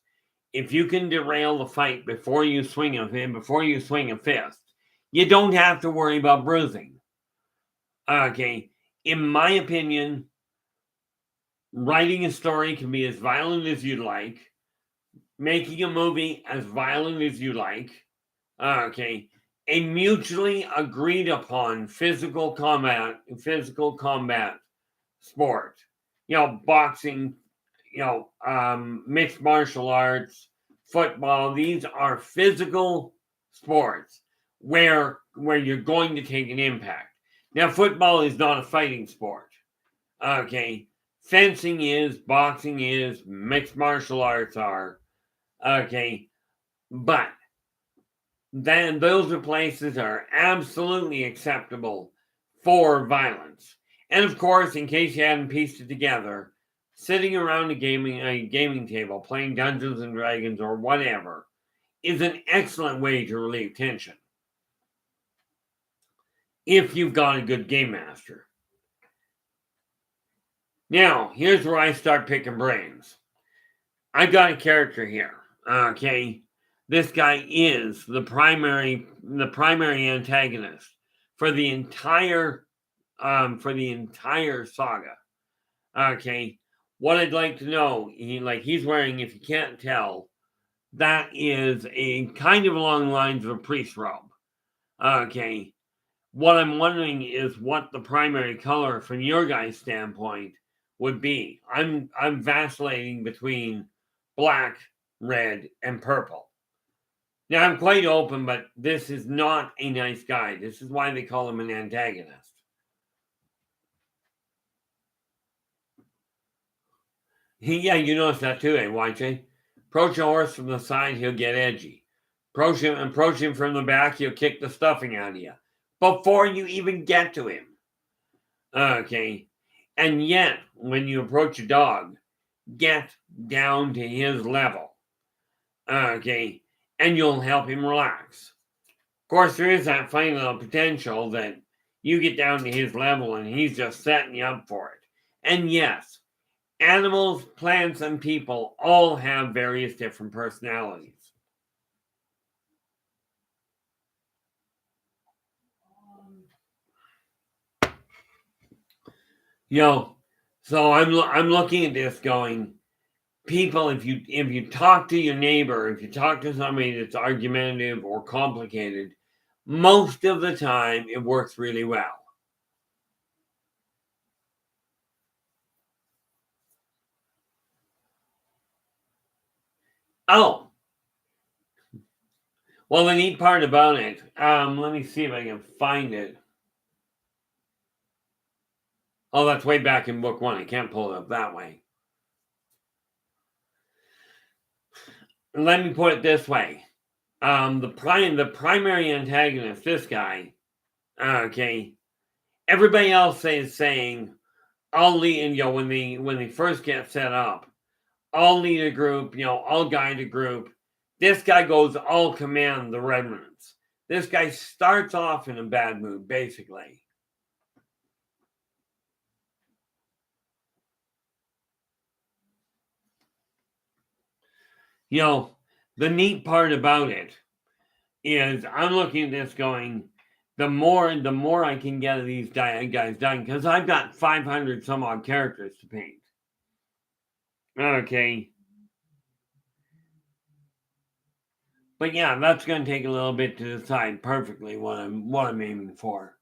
Speaker 1: If you can derail the fight before you swing a fist, you don't have to worry about bruising. Okay. In my opinion, writing a story can be as violent as you'd like, making a movie as violent as you like. Okay. A mutually agreed upon physical combat sport. Boxing, mixed martial arts, football. These are physical sports where you're going to take an impact. Now, football is not a fighting sport. Okay. Fencing is, boxing is, mixed martial arts are. Okay. But then those are places that are absolutely acceptable for violence. And of course, in case you hadn't pieced it together, sitting around a gaming table playing Dungeons and Dragons or whatever is an excellent way to relieve tension. If you've got a good game master. Now, here's where I start picking brains. I've got a character here. Okay. This guy is the primary antagonist for the entire saga. Okay. What I'd like to know, he's wearing, if you can't tell, that is a kind of along the lines of a priest robe. Okay. What I'm wondering is what the primary color from your guy's standpoint would be. I'm vacillating between black, red, and purple. Now, I'm quite open, but this is not a nice guy. This is why they call him an antagonist. You notice that too, YJ? Approach a horse from the side, he'll get edgy. Approach him from the back, he'll kick the stuffing out of you before you even get to him. Okay. And yet, when you approach a dog, get down to his level. Okay. And you'll help him relax. Of course, there is that funny little potential that you get down to his level and he's just setting you up for it. And yes, animals, plants, and people all have various different personalities. So I'm looking at this going, people, if you talk to your neighbor, if you talk to somebody that's argumentative or complicated, most of the time it works really well. Oh, well, the neat part about it, let me see if I can find it. Oh, that's way back in book 1. I can't pull it up that way. Let me put it this way. The primary antagonist, this guy, okay, everybody else is saying, I'll lead, and when they first get set up, I'll lead a group, I'll guide a group. This guy goes, I'll command the remnants. This guy starts off in a bad mood, basically. The neat part about it is I'm looking at this going, the more I can get these guys done, because I've got 500 some odd characters to paint. Okay. But yeah, that's going to take a little bit to decide perfectly what I'm aiming for.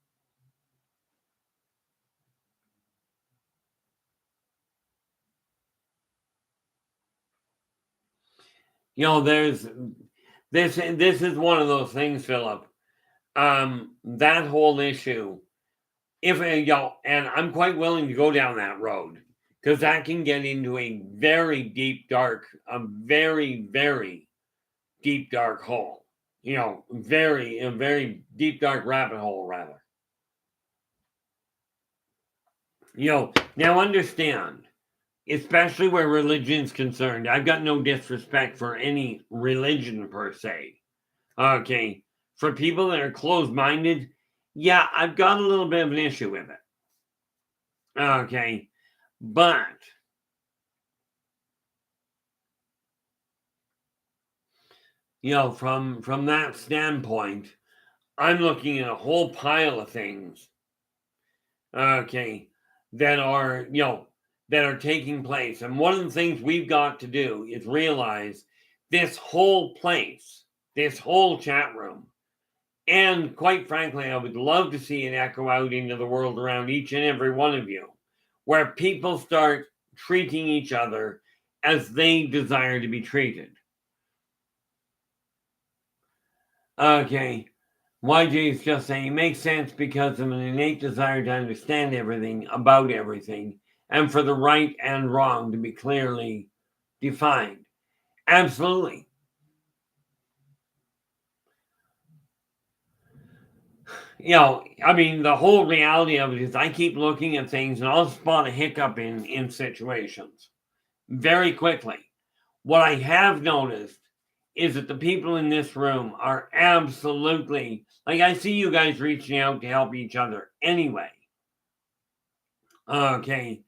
Speaker 1: There's this is one of those things, Philip. That whole issue, and I'm quite willing to go down that road, because that can get into a very deep, dark, a very, very deep, dark hole. A very deep, dark rabbit hole, rather. Now understand, especially where religion's concerned, I've got no disrespect for any religion per se. Okay. For people that are closed-minded, yeah, I've got a little bit of an issue with it. Okay. But from that standpoint, I'm looking at a whole pile of things, okay, that are taking place. And one of the things we've got to do is realize this whole place, this whole chat room, and quite frankly, I would love to see it echo out into the world around each and every one of you, where people start treating each other as they desire to be treated. Okay. YJ is just saying, it makes sense because of an innate desire to understand everything about everything and for the right and wrong to be clearly defined. Absolutely. The whole reality of it is I keep looking at things and I'll spot a hiccup in situations very quickly. What I have noticed is that the people in this room are absolutely, like, I see you guys reaching out to help each other anyway. Okay.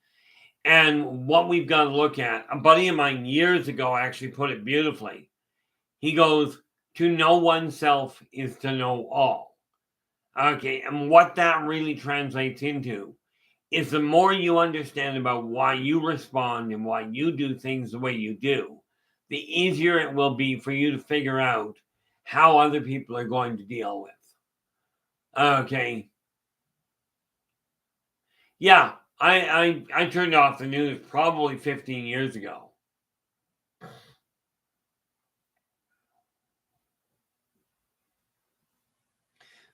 Speaker 1: And what we've got to look at, a buddy of mine years ago actually put it beautifully. He goes, to know oneself is to know all. Okay. And what that really translates into is the more you understand about why you respond and why you do things the way you do, the easier it will be for you to figure out how other people are going to deal with. Okay. Yeah, I turned off the news probably 15 years ago.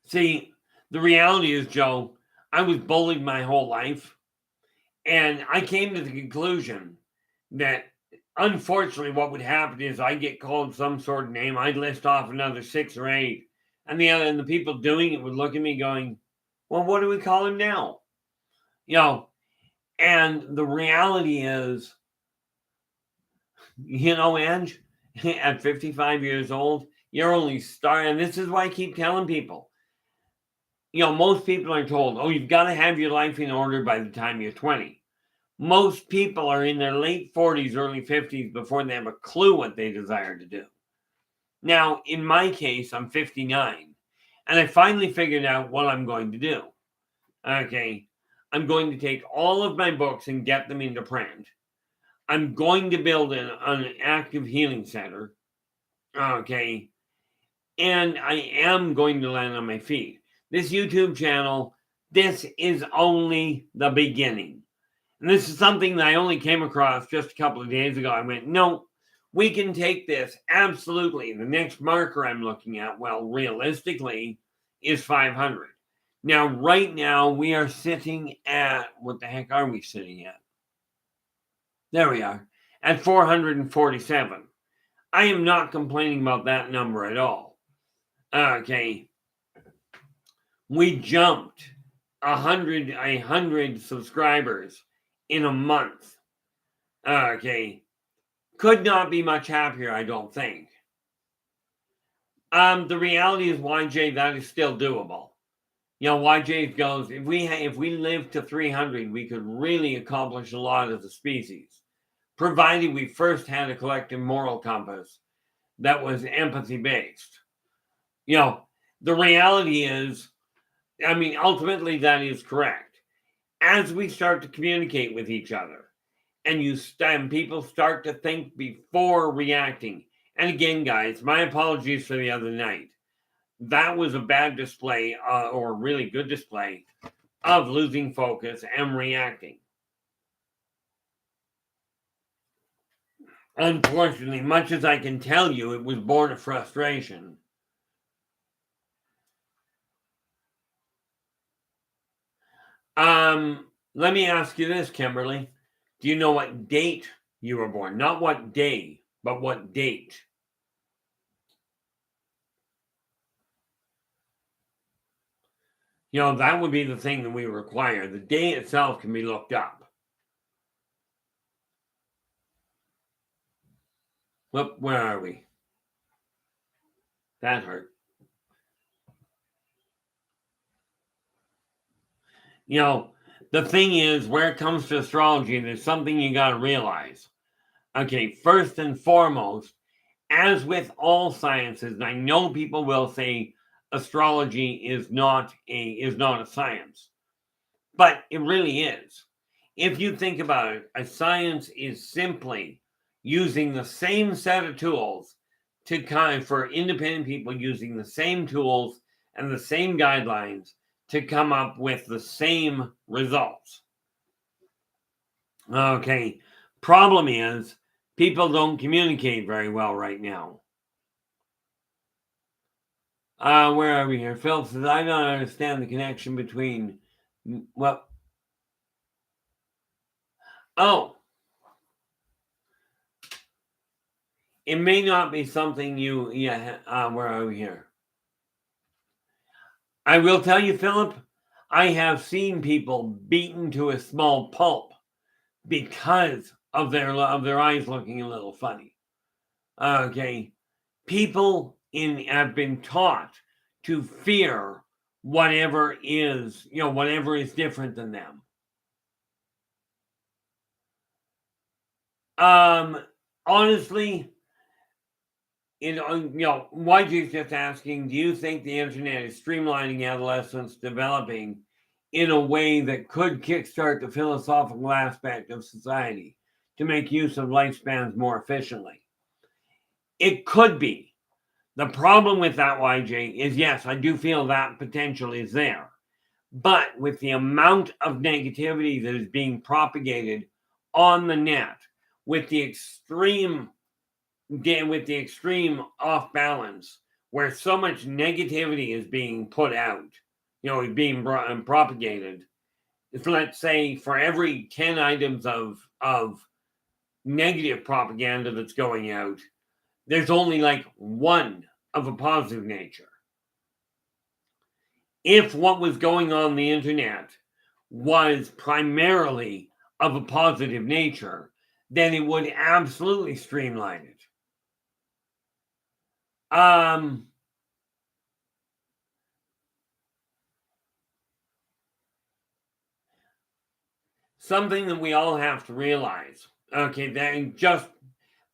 Speaker 1: See, the reality is, Joe, I was bullied my whole life, and I came to the conclusion that unfortunately what would happen is I get called some sort of name, I'd list off another 6 or 8, and the people doing it would look at me going, well, what do we call him now? And the reality is, Ange, at 55 years old, you're only starting, and this is why I keep telling people, most people are told, oh, you've got to have your life in order by the time you're 20. Most people are in their late 40s, early 50s before they have a clue what they desire to do. Now, in my case, I'm 59, and I finally figured out what I'm going to do. Okay, I'm going to take all of my books and get them into print. I'm going to build an active healing center. Okay, and I am going to land on my feet. This YouTube channel, this is only the beginning. And this is something that I only came across just a couple of days ago. I went, no, we can take this absolutely. The next marker I'm looking at, well, realistically, is 500. Now, right now, we are sitting at, what the heck are we sitting at? There we are, at 447. I am not complaining about that number at all. Okay. We jumped 100 subscribers in a month. Okay. Could not be much happier, I don't think. The reality is, YJ, that is still doable. YJ goes, if we live to 300, we could really accomplish a lot as a species, provided we first had a collective moral compass that was empathy-based. The reality is, ultimately that is correct. As we start to communicate with each other, and people start to think before reacting. And again, guys, my apologies for the other night. That was a bad display, or a really good display, of losing focus and reacting. Unfortunately, much as I can tell you, it was born of frustration. Let me ask you this, Kimberly. Do you know what date you were born? Not what day, but what date? That would be the thing that we require. The day itself can be looked up. Whoop, where are we? That hurt. The thing is, where it comes to astrology, there's something you got to realize. Okay, first and foremost, as with all sciences, and I know people will say astrology is not a science, but it really is. If you think about it, a science is simply using the same set of tools for independent people, using the same tools and the same guidelines to come up with the same results. Okay, problem is people don't communicate very well right now. Where are we here? Phil says, I don't understand the connection between, well, oh, it may not be something where are we here? I will tell you, Philip, I have seen people beaten to a small pulp because of their eyes looking a little funny. Okay, people have been taught to fear whatever is different than them. Honestly, YG's just asking, do you think the internet is streamlining adolescence developing in a way that could kickstart the philosophical aspect of society to make use of lifespans more efficiently? It could be. The problem with that, YJ, is yes, I do feel that potential is there. But with the amount of negativity that is being propagated on the net, with the extreme off balance, where so much negativity is being put out, being propagated. Let's say for every 10 items of negative propaganda that's going out, there's only like one of a positive nature. If what was going on the internet was primarily of a positive nature, then it would absolutely streamline it. something that we all have to realize. Okay, that just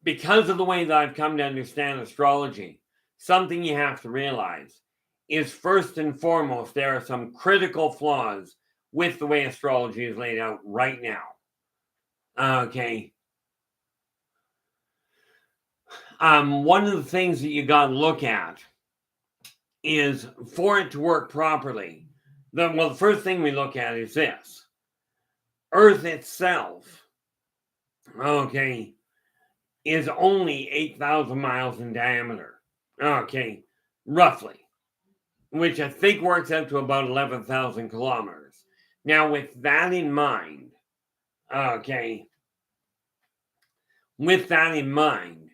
Speaker 1: because of the way that I've come to understand astrology, something you have to realize is first and foremost, there are some critical flaws with the way astrology is laid out right now. Okay. One of the things that you got to look at is for it to work properly. The first thing we look at is this. Earth itself, okay, is only 8,000 miles in diameter. Okay, roughly, which I think works out to about 11,000 kilometers. Now, with that in mind, okay, with that in mind,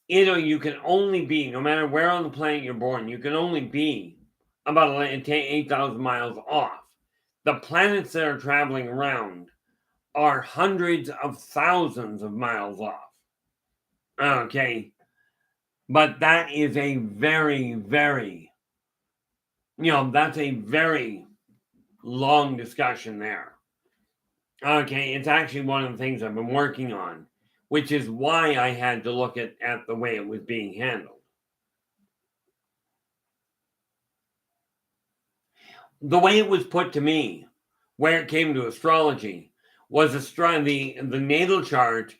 Speaker 1: you can only be, no matter where on the planet you're born, you can only be about 8,000 miles off. The planets that are traveling around are hundreds of thousands of miles off. Okay. But that is a very, very, that's a very long discussion there. Okay. It's actually one of the things I've been working on, which is why I had to look at the way it was being handled. The way it was put to me, where it came to astrology, was the natal chart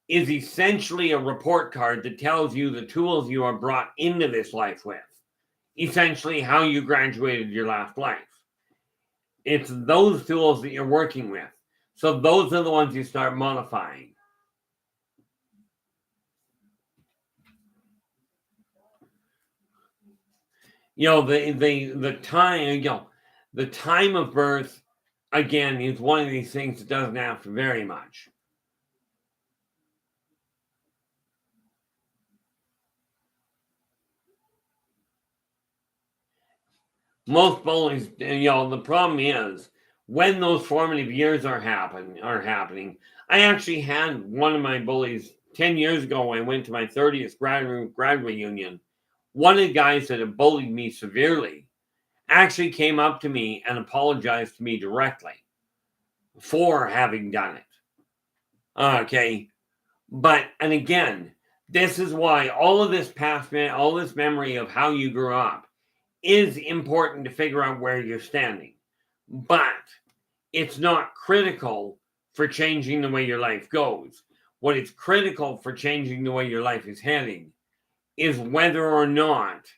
Speaker 1: is essentially a report card that tells you the tools you are brought into this life with. Essentially, how you graduated your last life. It's those tools that you're working with. So those are the ones you start modifying. The time, the time of birth, again, is one of these things that doesn't have to vary much. Most bullies, the problem is when those formative years are happening. I actually had one of my bullies 10 years ago when I went to my 30th grad reunion. One of the guys that had bullied me severely actually came up to me and apologized to me directly for having done it. Okay. And again, this is why all of this all this memory of how you grew up is important to figure out where you're standing. But it's not critical for changing the way your life goes. What is critical for changing the way your life is heading is whether or not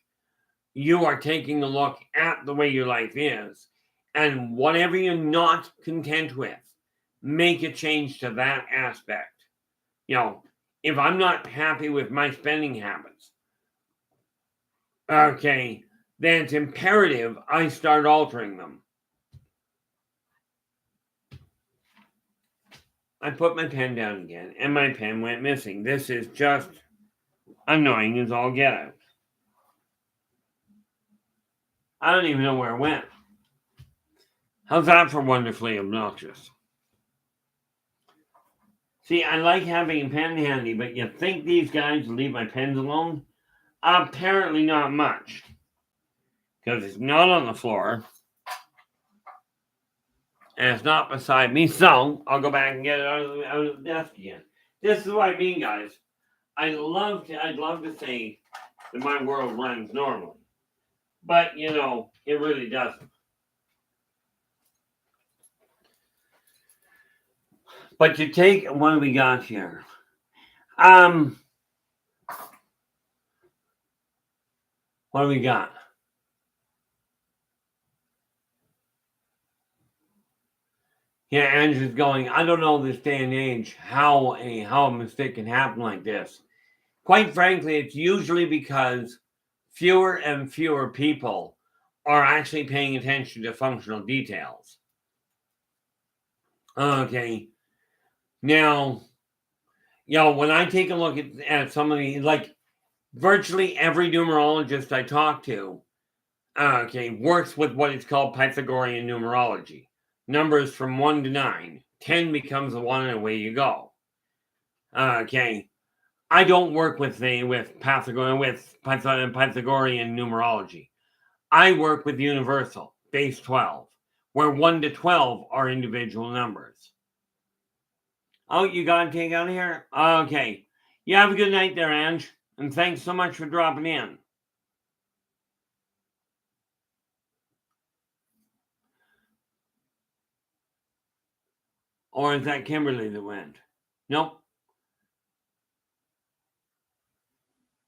Speaker 1: you are taking a look at the way your life is, and whatever you're not content with, make a change to that aspect. If I'm not happy with my spending habits, okay, then it's imperative I start altering them. I put my pen down again, and my pen went missing. This is just annoying as all get out. I don't even know where it went. How's that for wonderfully obnoxious? See, I like having a pen handy, but you think these guys leave my pens alone? Apparently not much. Because it's not on the floor. And it's not beside me, so I'll go back and get it out of the desk again. This is what I mean, guys. I'd love to say that my world runs normally. But, it really doesn't. But you take, what do we got here? What do we got? Yeah, Andrew's going, I don't know this day and age how a mistake can happen like this. Quite frankly, it's usually because fewer and fewer people are actually paying attention to functional details. Okay. Now, when I take a look at some of the, like, virtually every numerologist I talk to, works with what is called Pythagorean numerology. Numbers from 1 to 9. 10 becomes the 1 and away you go. Okay. I don't work with Pythagorean numerology. I work with universal, base 12, where 1 to 12 are individual numbers. Oh, you got to take out of here? Okay. You have a good night there, Ange. And thanks so much for dropping in. Or is that Kimberly that went? Nope.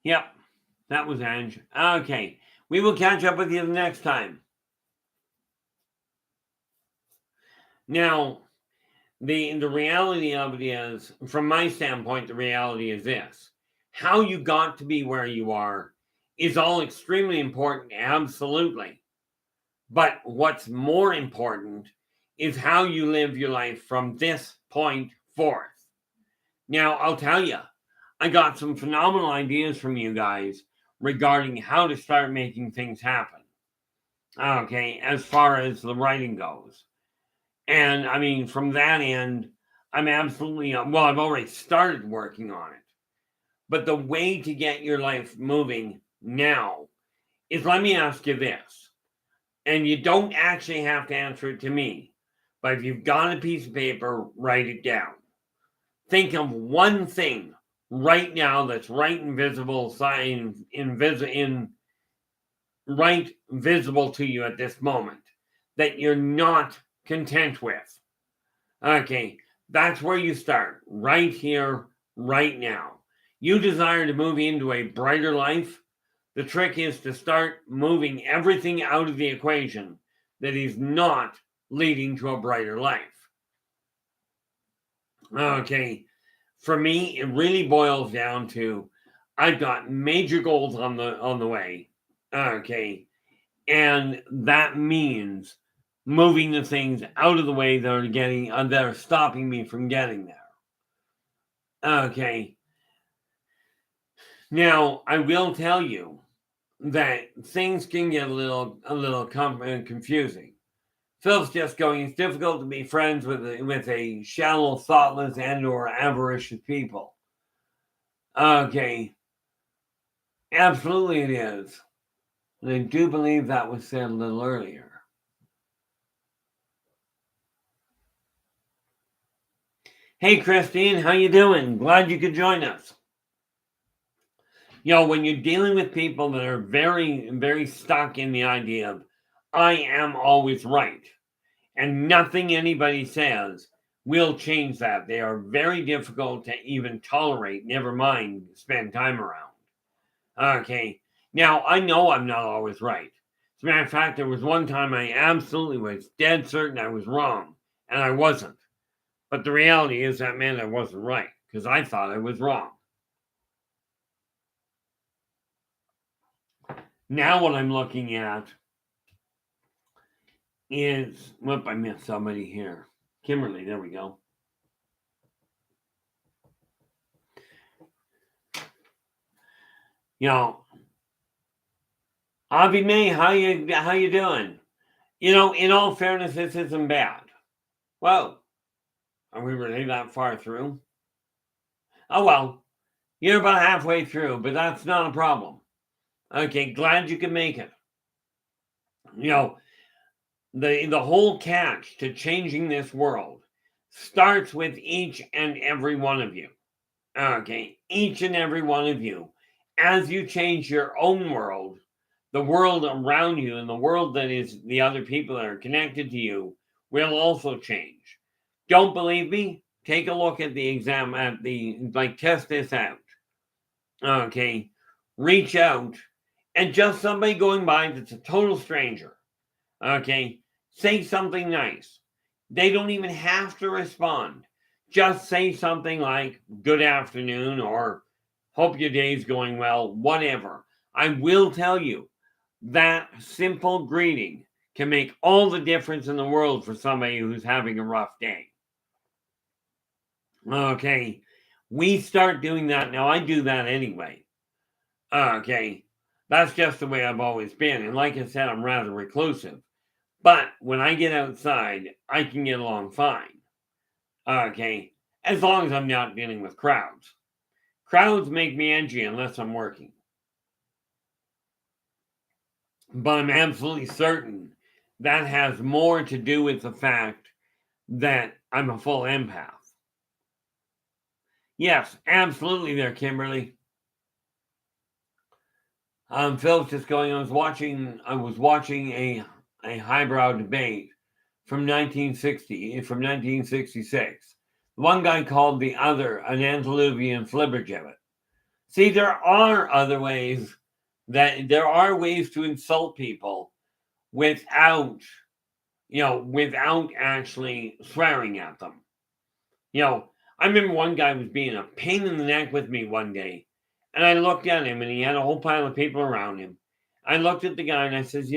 Speaker 1: Yep. That was Ange. Okay. We will catch up with you the next time. Now, the reality of it is, from my standpoint, the reality is this. How you got to be where you are is all extremely important, absolutely. But what's more important is how you live your life from this point forth. Now, I'll tell you, I got some phenomenal ideas from you guys regarding how to start making things happen. Okay, as far as the writing goes. And I mean, from that end, I'm absolutely, well, I've already started working on it. But the way to get your life moving now is, let me ask you this. And you don't actually have to answer it to me. But if you've got a piece of paper, write it down. Think of one thing right now that's right and visible, right visible to you at this moment that you're not content with. Okay, that's where you start, right here, right now. You desire to move into a brighter life. The trick is to start moving everything out of the equation that is not leading to a brighter life. Okay, for me, it really boils down to I've got major goals on the way. Okay, and that means moving the things out of the way that are stopping me from getting there. Okay. Now, I will tell you that things can get a little confusing. Phil's just going, it's difficult to be friends with a shallow, thoughtless, and/or avaricious people. Okay. Absolutely it is. And I do believe that was said a little earlier. Hey, Christine, how you doing? Glad you could join us. You know, when you're dealing with people that are very, very stuck in the idea of, I am always right, and nothing anybody says will change that. They are very difficult to even tolerate, never mind spend time around. Okay. Now, I know I'm not always right. As a matter of fact, there was one time I absolutely was dead certain I was wrong, and I wasn't. But the reality is that meant I wasn't right, because I thought I was wrong. Now what I'm looking at is, whoop, I missed somebody here. Kimberly, there we go. You know, Avi May, how you doing? You know, in all fairness, this isn't bad. Whoa, are we really that far through? Oh well, you're about halfway through, but that's not a problem. Okay, glad you can make it. You know, the whole catch to changing this world starts with each and every one of you. Okay, each and every one of you. As you change your own world, the world around you and the world that is the other people that are connected to you will also change. Don't believe me? Take a look at the exam, test this out. Okay, reach out and just somebody going by that's a total stranger. Okay, say something nice. They don't even have to respond. Just say something like good afternoon or hope your day's going well, whatever. I will tell you that simple greeting can make all the difference in the world for somebody who's having a rough day. Okay, we start doing that now. I do that anyway. Okay, that's just the way I've always been. And like I said, I'm rather reclusive. But when I get outside, I can get along fine. Okay, as long as I'm not dealing with crowds. Crowds make me edgy unless I'm working. But I'm absolutely certain that has more to do with the fact that I'm a full empath. Yes, absolutely there, Kimberly. Phil's just going, I was watching a highbrow debate from 1966. One guy called the other an antediluvian flibbergibbet. See, there are ways to insult people without, without actually swearing at them. I remember one guy was being a pain in the neck with me one day, and I looked at him, and he had a whole pile of people around him. I looked at the guy, and I says,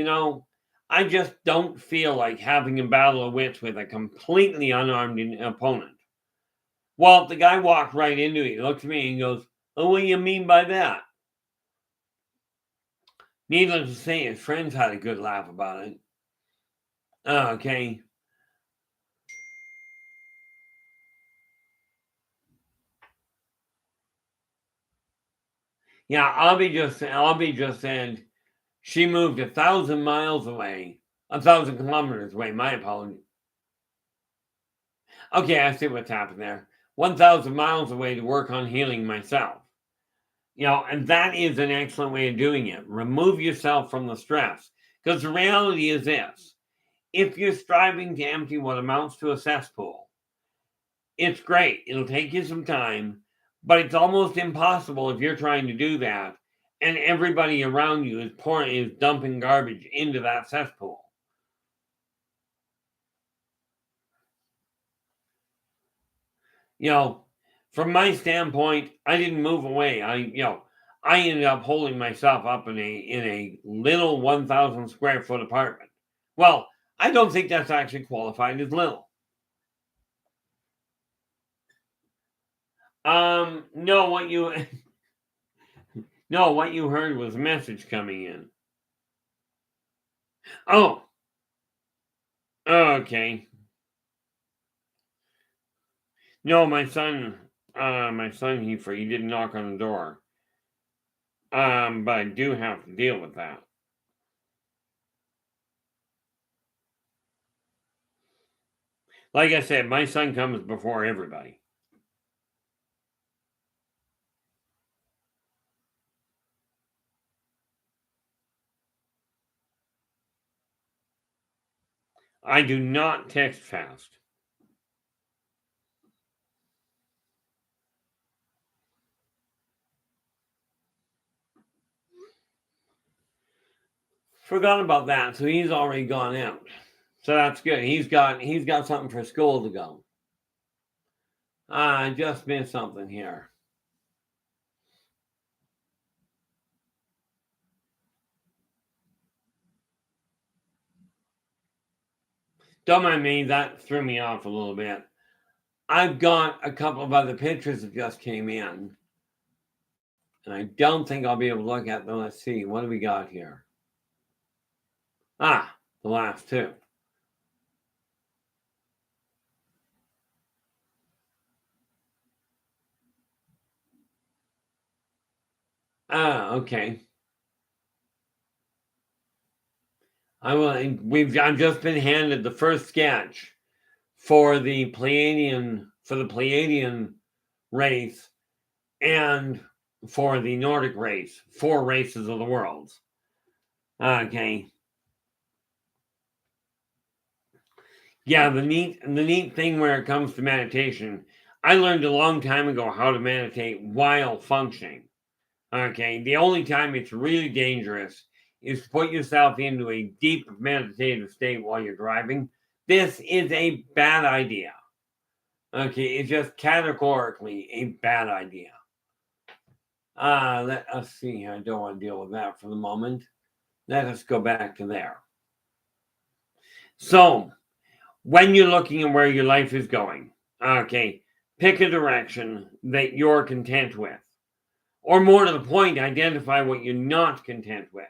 Speaker 1: I just don't feel like having a battle of wits with a completely unarmed opponent. Well, the guy walked right into it. He looked at me and goes, oh, what do you mean by that? Needless to say, his friends had a good laugh about it. Okay. Yeah, Albie just said she moved 1,000 miles away, 1,000 kilometers away. My apology. Okay, I see what's happened there. 1,000 miles away to work on healing myself. And that is an excellent way of doing it. Remove yourself from the stress. Because the reality is this: if you're striving to empty what amounts to a cesspool, it's great. It'll take you some time, but it's almost impossible if you're trying to do that and everybody around you is dumping garbage into that cesspool. From my standpoint, I didn't move away. I ended up holding myself up in a little 1,000 square foot apartment. Well, I don't think that's actually qualified as little. No, what you heard was a message coming in. Oh, okay. No, my son, he didn't knock on the door. But I do have to deal with that. Like I said, my son comes before everybody. I do not text fast. Forgot about that. So he's already gone out. So that's good. He's got something for school to go. I just missed something here. Don't mind me, that threw me off a little bit. I've got a couple of other pictures that just came in. And I don't think I'll be able to look at them. Let's see. What do we got here? The last two. Okay. I've just been handed the first sketch for the Pleiadian race and for the Nordic race, 4 races of the world. Okay. Yeah, the neat thing where it comes to meditation, I learned a long time ago how to meditate while functioning. Okay, the only time it's really dangerous is to put yourself into a deep meditative state while you're driving. This is a bad idea. Okay, it's just categorically a bad idea. Let us see. I don't want to deal with that for the moment. Let us go back to there. So, when you're looking at where your life is going, okay, pick a direction that you're content with. Or more to the point, identify what you're not content with.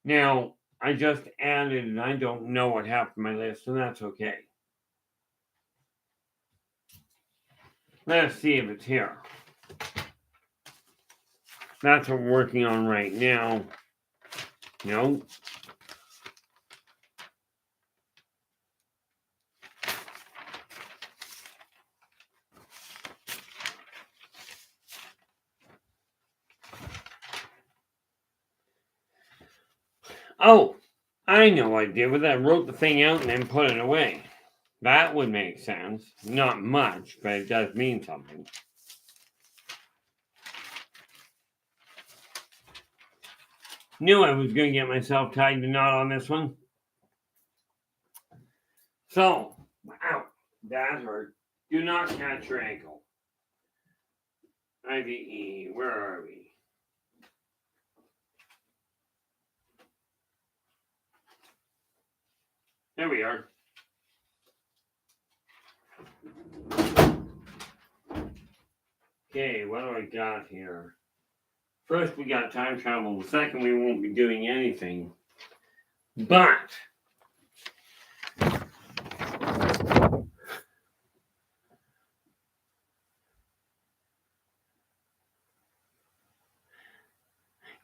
Speaker 1: Now, I just added, and I don't know what happened to my list, and that's okay. Let's see if it's here. That's what we're working on right now. No. Oh, I know what I did with it. I wrote the thing out and then put it away. That would make sense. Not much, but it does mean something. Knew I was going to get myself tied to knot on this one. So, wow, that hurt. Do not catch your ankle. IVE, where are we? There we are. Okay, what do I got here? First, we got time travel. The second, we won't be doing anything. But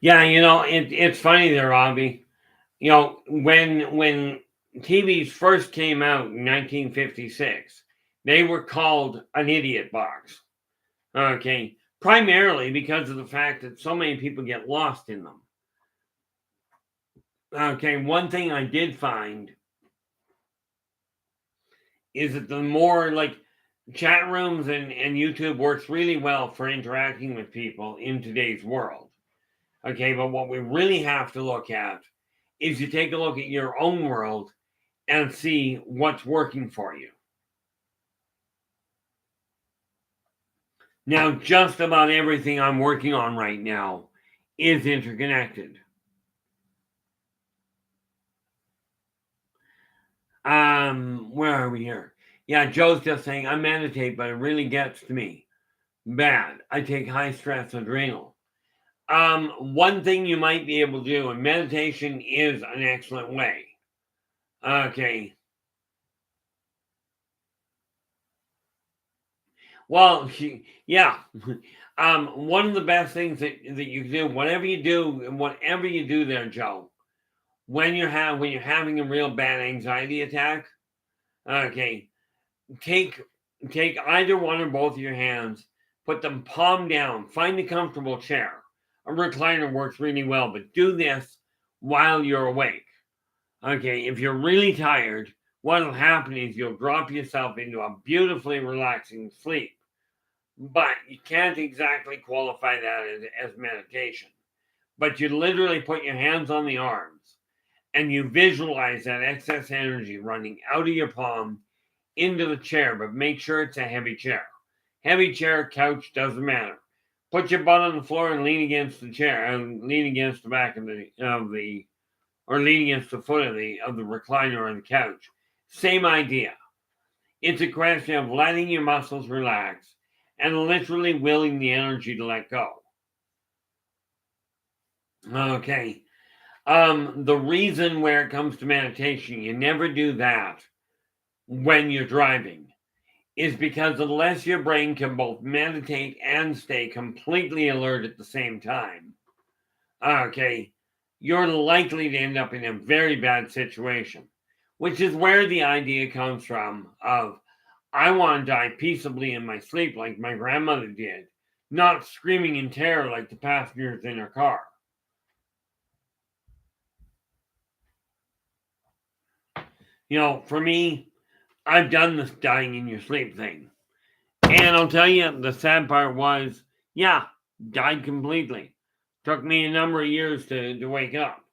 Speaker 1: yeah, it's funny there, Robbie. When TVs first came out in 1956, they were called an idiot box. Okay, primarily because of the fact that so many people get lost in them. Okay, one thing I did find is that the more like chat rooms and YouTube works really well for interacting with people in today's world. Okay, but what we really have to look at is you take a look at your own world and see what's working for you. Now, just about everything I'm working on right now is interconnected. Where are we here? Yeah, Joe's just saying, I meditate, but it really gets to me. Bad. I take high stress adrenal. One thing you might be able to do, and meditation is an excellent way. Okay. Well, yeah. One of the best things that you can do, whatever you do there, Joe, when you're having a real bad anxiety attack, okay, take either one or both of your hands, put them palm down, find a comfortable chair. A recliner works really well, but do this while you're awake. Okay, if you're really tired, what'll happen is you'll drop yourself into a beautifully relaxing sleep. But you can't exactly qualify that as meditation. But you literally put your hands on the arms and you visualize that excess energy running out of your palm into the chair, but make sure it's a heavy chair. Heavy chair, couch, doesn't matter. Put your butt on the floor and lean against the chair, and lean against the back or lean against the foot of the recliner or the couch. Same idea. It's a question of letting your muscles relax and literally willing the energy to let go. Okay. The reason where it comes to meditation, you never do that when you're driving, is because unless your brain can both meditate and stay completely alert at the same time, okay, you're likely to end up in a very bad situation, which is where the idea comes from of, I want to die peaceably in my sleep like my grandmother did, not screaming in terror like the passengers in her car. For me, I've done this dying in your sleep thing. And I'll tell you, the sad part was, yeah, died completely. Took me a number of years to wake up.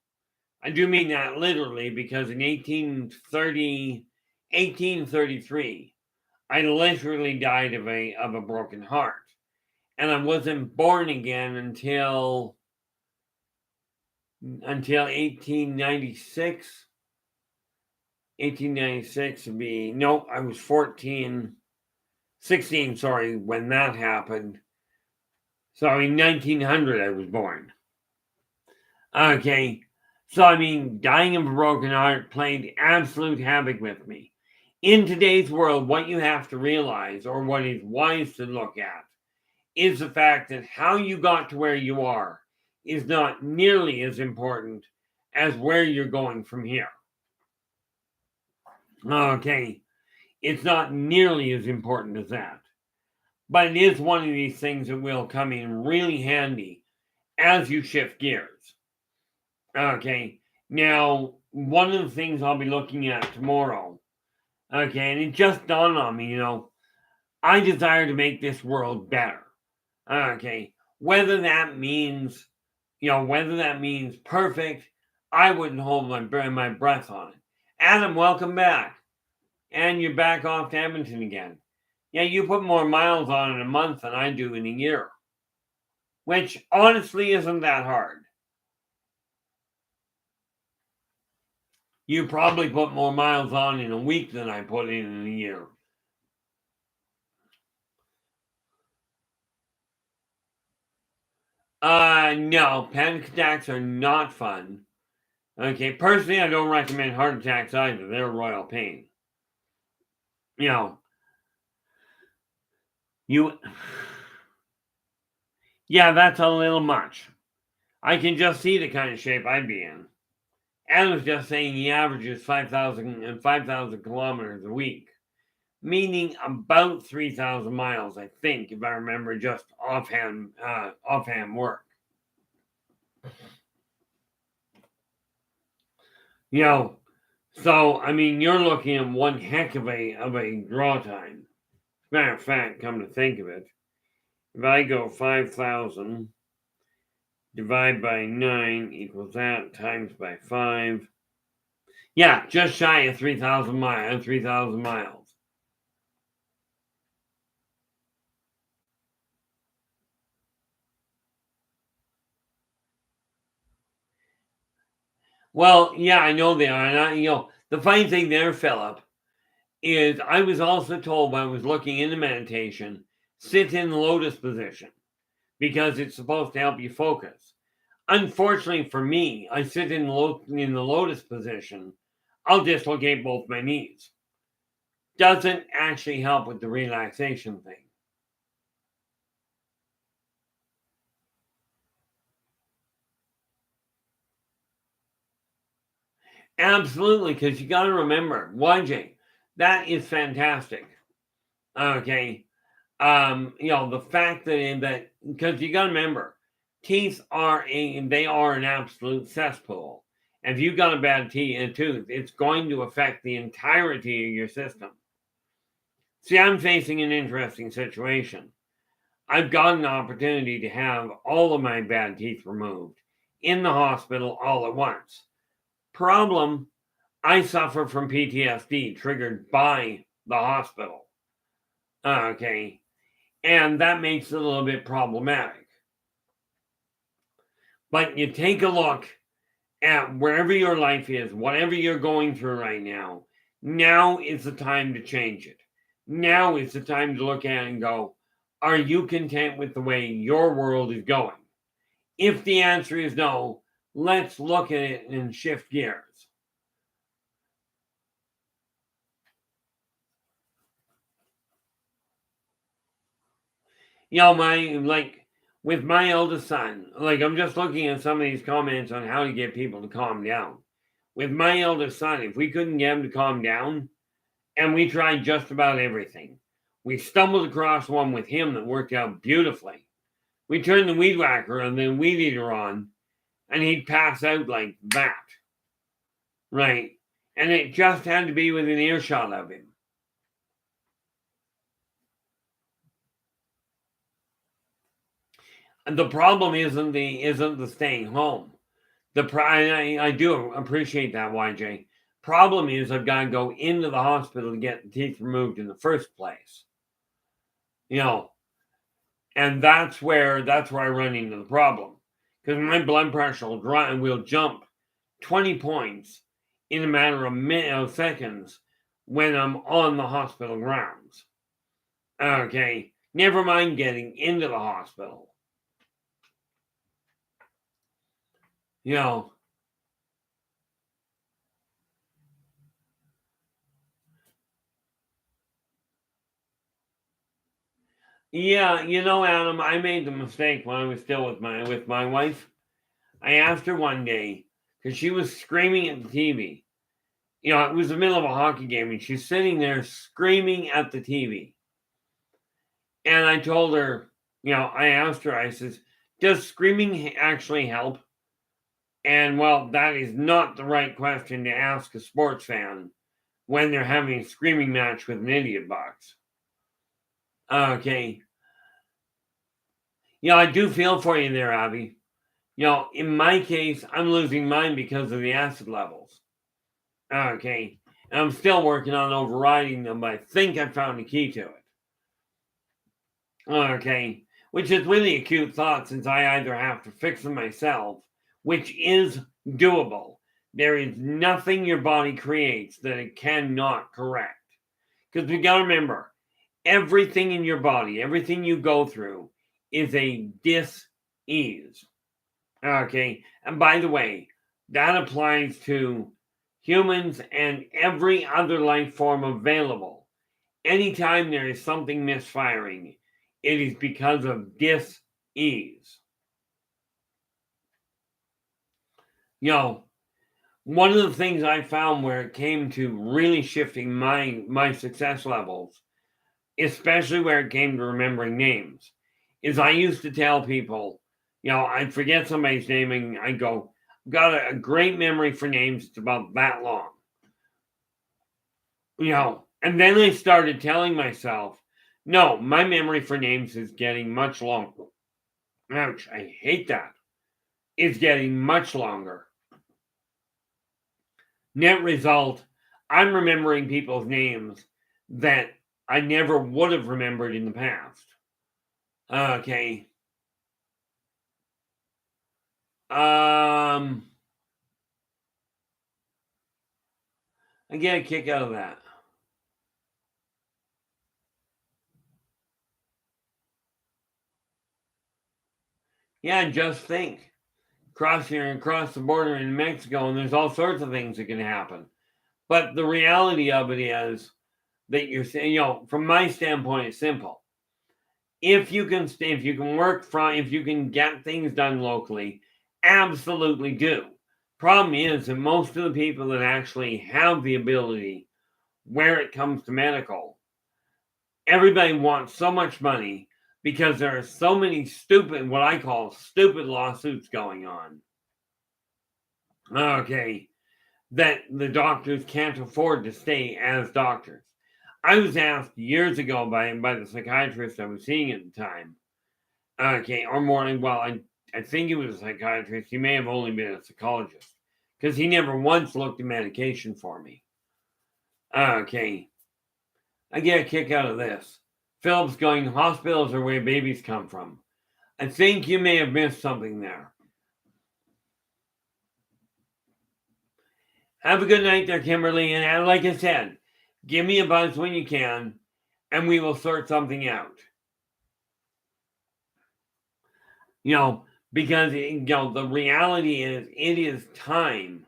Speaker 1: I do mean that literally, because in 1833, I literally died of a broken heart. And I wasn't born again until 1896. 1896 would be, no, I was 16, sorry, when that happened. So in 1900, I was born. Okay, so dying of a broken heart played absolute havoc with me. In today's world, what you have to realize, or what is wise to look at, is the fact that how you got to where you are is not nearly as important as where you're going from here. Okay, it's not nearly as important as that. But it is one of these things that will come in really handy as you shift gears. Okay, Now, one of the things I'll be looking at tomorrow, okay, and it just dawned on me, I desire to make this world better. Okay, whether that means perfect, I wouldn't hold my breath on it. Adam, welcome back. And you're back off to Edmonton again. Yeah, you put more miles on in a month than I do in a year, which honestly isn't that hard. You probably put more miles on in a week than I put in a year. No, panic attacks are not fun. Okay, personally, I don't recommend heart attacks either. They're royal pain. You know, you, yeah, that's a little much. I can just see the kind of shape I'd be in. Adam's just saying he averages 5,000 kilometers a week, meaning about 3,000 miles, I think, if I remember just offhand work. So I mean, you're looking at one heck of a draw time. As a matter of fact, come to think of it, if I go 5,000 divide by 9 equals that times by 5. Yeah, just shy of 3,000 miles. Well, yeah, I know they are. And the funny thing there, Philip, is I was also told when I was looking into meditation, sit in the lotus position because it's supposed to help you focus. Unfortunately for me, I sit in the lotus position. I'll dislocate both my knees. Doesn't actually help with the relaxation thing. Absolutely, because you got to remember, YJ, that is fantastic. Okay, the fact that because you got to remember, teeth they are an absolute cesspool. If you've got a bad tooth, it's going to affect the entirety of your system. See, I'm facing an interesting situation. I've got an opportunity to have all of my bad teeth removed in the hospital all at once. Problem, I suffer from PTSD triggered by the hospital. Okay. And that makes it a little bit problematic. But you take a look at wherever your life is, whatever you're going through right now, now is the time to change it. Now is the time to look at it and go, are you content with the way your world is going? If the answer is no, let's look at it and shift gears. With my eldest son, I'm just looking at some of these comments on how to get people to calm down. With my eldest son, if we couldn't get him to calm down, and we tried just about everything, we stumbled across one with him that worked out beautifully. We turned the weed whacker and the weed eater on, and he'd pass out like that. Right. And it just had to be within earshot of him. And the problem isn't the staying home. I do appreciate that, YJ. Problem is I've got to go into the hospital to get the teeth removed in the first place. And that's where I run into the problem. Because my blood pressure will jump 20 points in a matter of seconds when I'm on the hospital grounds. Okay, never mind getting into the hospital. Yeah, Adam, I made the mistake when I was still with my wife. I asked her one day because she was screaming at the TV. It was the middle of a hockey game, and she's sitting there screaming at the TV. And I told her, I asked her, I says, does screaming actually help? And well, that is not the right question to ask a sports fan when they're having a screaming match with an Yldrbac. Okay. I do feel for you there, Abby. In my case, I'm losing mine because of the acid levels. Okay. And I'm still working on overriding them, but I think I found the key to it. Okay. Which is really a cute thought since I either have to fix them myself, which is doable. There is nothing your body creates that it cannot correct. Because we got to remember, everything in your body, everything you go through is a dis-ease. Okay. And by the way, that applies to humans and every other life form available. Anytime there is something misfiring, it is because of dis-ease. One of the things I found where it came to really shifting my success levels, especially where it came to remembering names, is I used to tell people, I'd forget somebody's name and I'd go, got a great memory for names, it's about that long. And then I started telling myself, no, my memory for names is getting much longer. Ouch, I hate that. It's getting much longer. Net result, I'm remembering people's names that I never would have remembered in the past. Okay. I get a kick out of that. Yeah, just think. Crossing across the border in Mexico, and there's all sorts of things that can happen. But the reality of it is that you're saying, from my standpoint, it's simple. If you can if you can get things done locally, absolutely do. Problem is that most of the people that actually have the ability, where it comes to medical, everybody wants so much money because there are so many stupid, what I call stupid lawsuits going on. Okay, that the doctors can't afford to stay as doctors. I was asked years ago by the psychiatrist I was seeing at the time. Okay, or more. Well, I think he was a psychiatrist. He may have only been a psychologist because he never once looked at medication for me. Okay, I get a kick out of this. Philip's going, hospitals are where babies come from. I think you may have missed something there. Have a good night there, Kimberly. And like I said, give me a buzz when you can, and we will sort something out. Because the reality is, it is time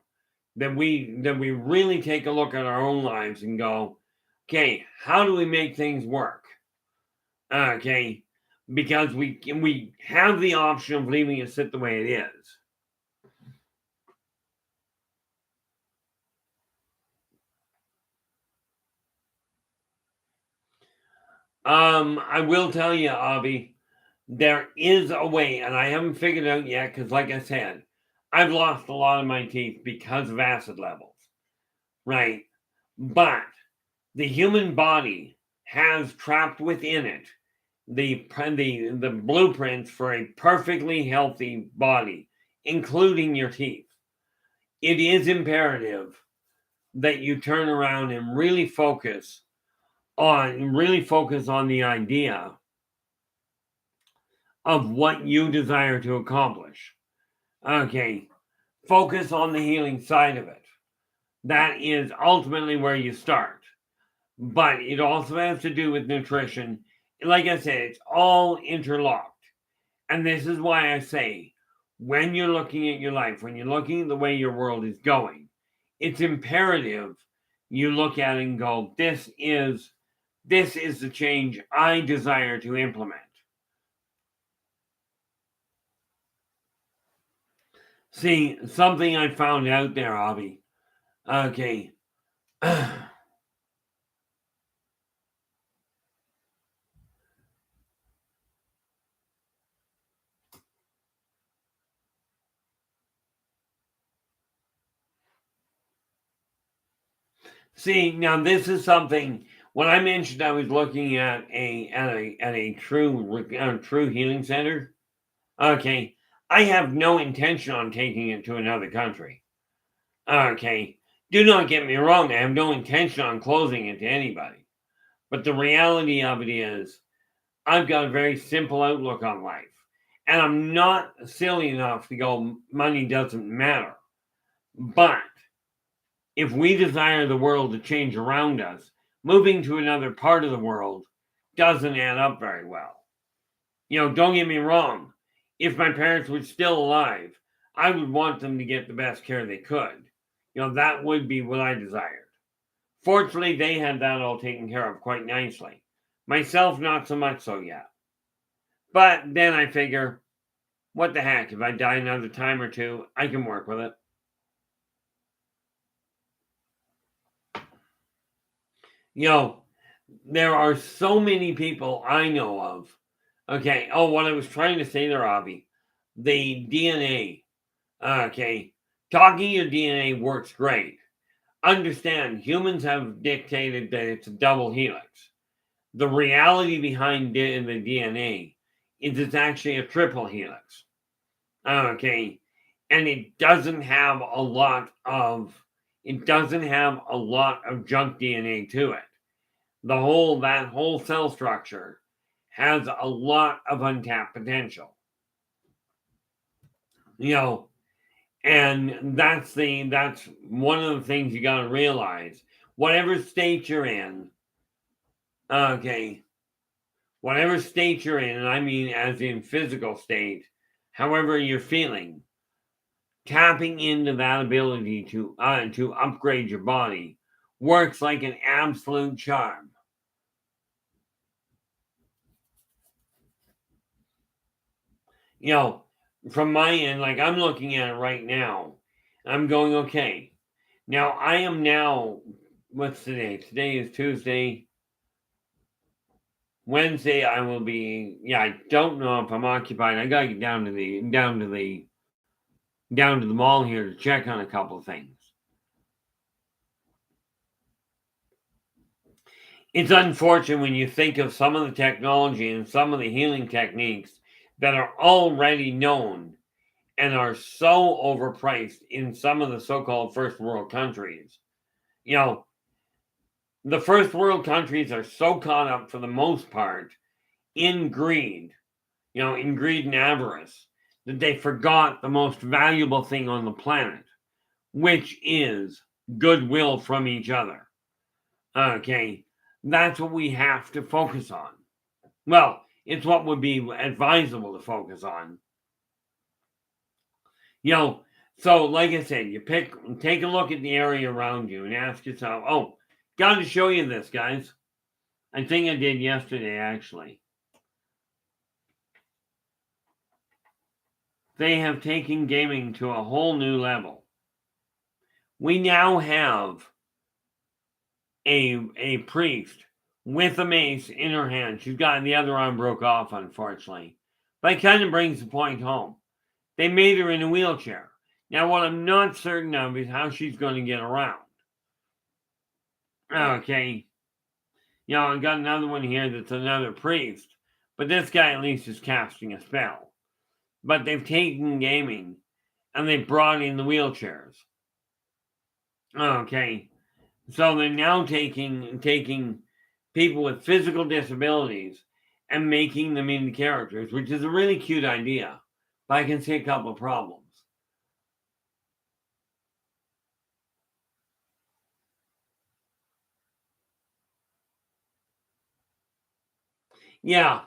Speaker 1: that we really take a look at our own lives and go, okay, how do we make things work? Okay, because we have the option of leaving it sit the way it is. I will tell you, Avi, there is a way, and I haven't figured it out yet because, like I said, I've lost a lot of my teeth because of acid levels, right? But the human body has trapped within it the blueprints for a perfectly healthy body, including your teeth. It is imperative that you turn around and really focus on the idea of what you desire to accomplish. Okay, focus on the healing side of it. That is ultimately where you start. But it also has to do with nutrition. Like I said, it's all interlocked. And this is why I say, when you're looking at your life, when you're looking at the way your world is going, it's imperative you look at it and go, this is the change I desire to implement. See, something I found out there, Avi. Okay. See, now this is something. When I mentioned I was looking at a true healing center, okay, I have no intention on taking it to another country. Okay, do not get me wrong. I have no intention on closing it to anybody. But the reality of it is, I've got a very simple outlook on life. And I'm not silly enough to go, money doesn't matter. But if we desire the world to change around us, moving to another part of the world doesn't add up very well. Don't get me wrong. If my parents were still alive, I would want them to get the best care they could. That would be what I desired. Fortunately, they had that all taken care of quite nicely. Myself, not so much so yet. But then I figure, what the heck? If I die another time or two, I can work with it. There are so many people I know of. Okay. Oh, what I was trying to say there, Avi. The DNA. Okay. Talking your DNA works great. Understand, humans have dictated that it's a double helix. The reality behind the DNA is it's actually a triple helix. Okay. And it doesn't have a lot of junk DNA to it. That whole cell structure has a lot of untapped potential. And that's one of the things you got to realize. Whatever state you're in, okay, whatever state you're in, and I mean as in physical state, however you're feeling, tapping into that ability to upgrade your body works like an absolute charm. From my end, like I'm looking at it right now, I'm going, okay. Now I am now, what's today? Today is Tuesday. Wednesday I will be, I don't know if I'm occupied. I gotta get down to the mall here to check on a couple of things. It's unfortunate when you think of some of the technology and some of the healing techniques that are already known and are so overpriced in some of the so-called first world countries. The first world countries are so caught up for the most part in greed, and avarice, that they forgot the most valuable thing on the planet, which is goodwill from each other. Okay, that's what we have to focus on. Well, it's what would be advisable to focus on. So like I said, take a look at the area around you and ask yourself, oh, got to show you this, guys. I think I did yesterday, actually. They have taken gaming to a whole new level. We now have a priest with a mace in her hand. She's got the other arm broke off, unfortunately. But it kind of brings the point home. They made her in a wheelchair. Now, what I'm not certain of is how she's going to get around. Okay. I got another one here that's another priest. But this guy at least is casting a spell. But they've taken gaming and they brought in the wheelchairs. Okay. So they're now taking people with physical disabilities and making them into characters, which is a really cute idea. But I can see a couple of problems. Yeah.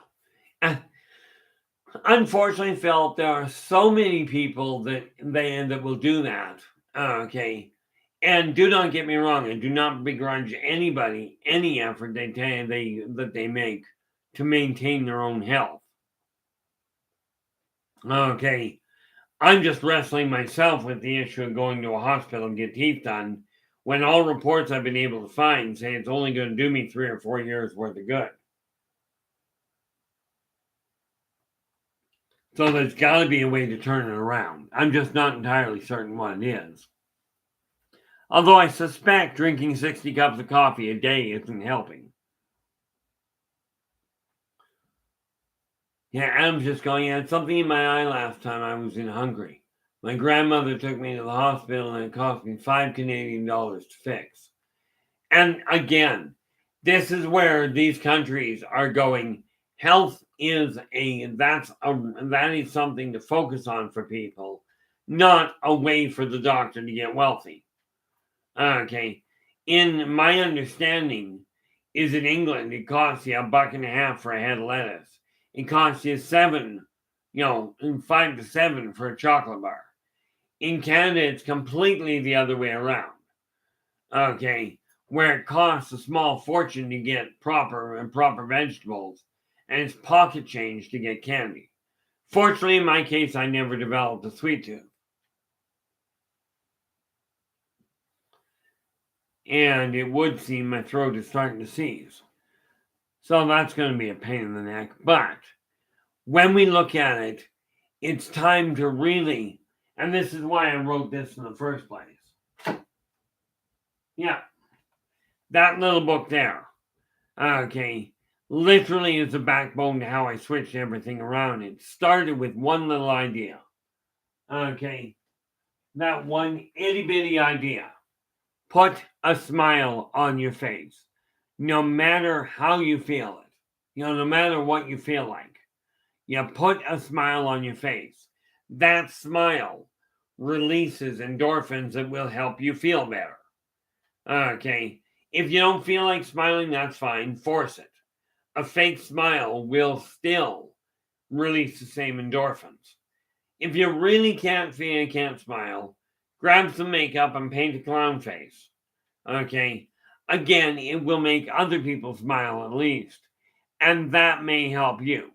Speaker 1: Unfortunately, Philip, there are so many people that will do that. Okay. And do not get me wrong, I do not begrudge anybody any effort that they make to maintain their own health. Okay. I'm just wrestling myself with the issue of going to a hospital and get teeth done when all reports I've been able to find say it's only going to do me 3 or 4 years worth of good. So there's got to be a way to turn it around. I'm just not entirely certain what it is. Although I suspect drinking 60 cups of coffee a day isn't helping. Yeah, Adam's just going, I had something in my eye last time I was in Hungary. My grandmother took me to the hospital and it cost me $5 Canadian to fix. And again, this is where these countries are going. Health is that is something to focus on for people, not a way for the doctor to get wealthy. Okay. In my understanding, is in England it costs you $1.50 for a head of lettuce. It costs you $5 to $7 for a chocolate bar. In Canada, it's completely the other way around. Okay, where it costs a small fortune to get proper vegetables, and it's pocket change to get candy. Fortunately, in my case, I never developed a sweet tooth. And it would seem my throat is starting to seize. So that's going to be a pain in the neck. But when we look at it, it's time to really, and this is why I wrote this in the first place. Yeah, that little book there. Okay, literally is the backbone to how I switched everything around. It started with one little idea. Okay, that one itty bitty idea. Put a smile on your face, no matter how you feel it. No matter what you feel like. You put a smile on your face. That smile releases endorphins that will help you feel better. Okay, if you don't feel like smiling, that's fine. Force it. A fake smile will still release the same endorphins. If you really can't smile, grab some makeup and paint a clown face. Okay, again, it will make other people smile at least, and that may help you.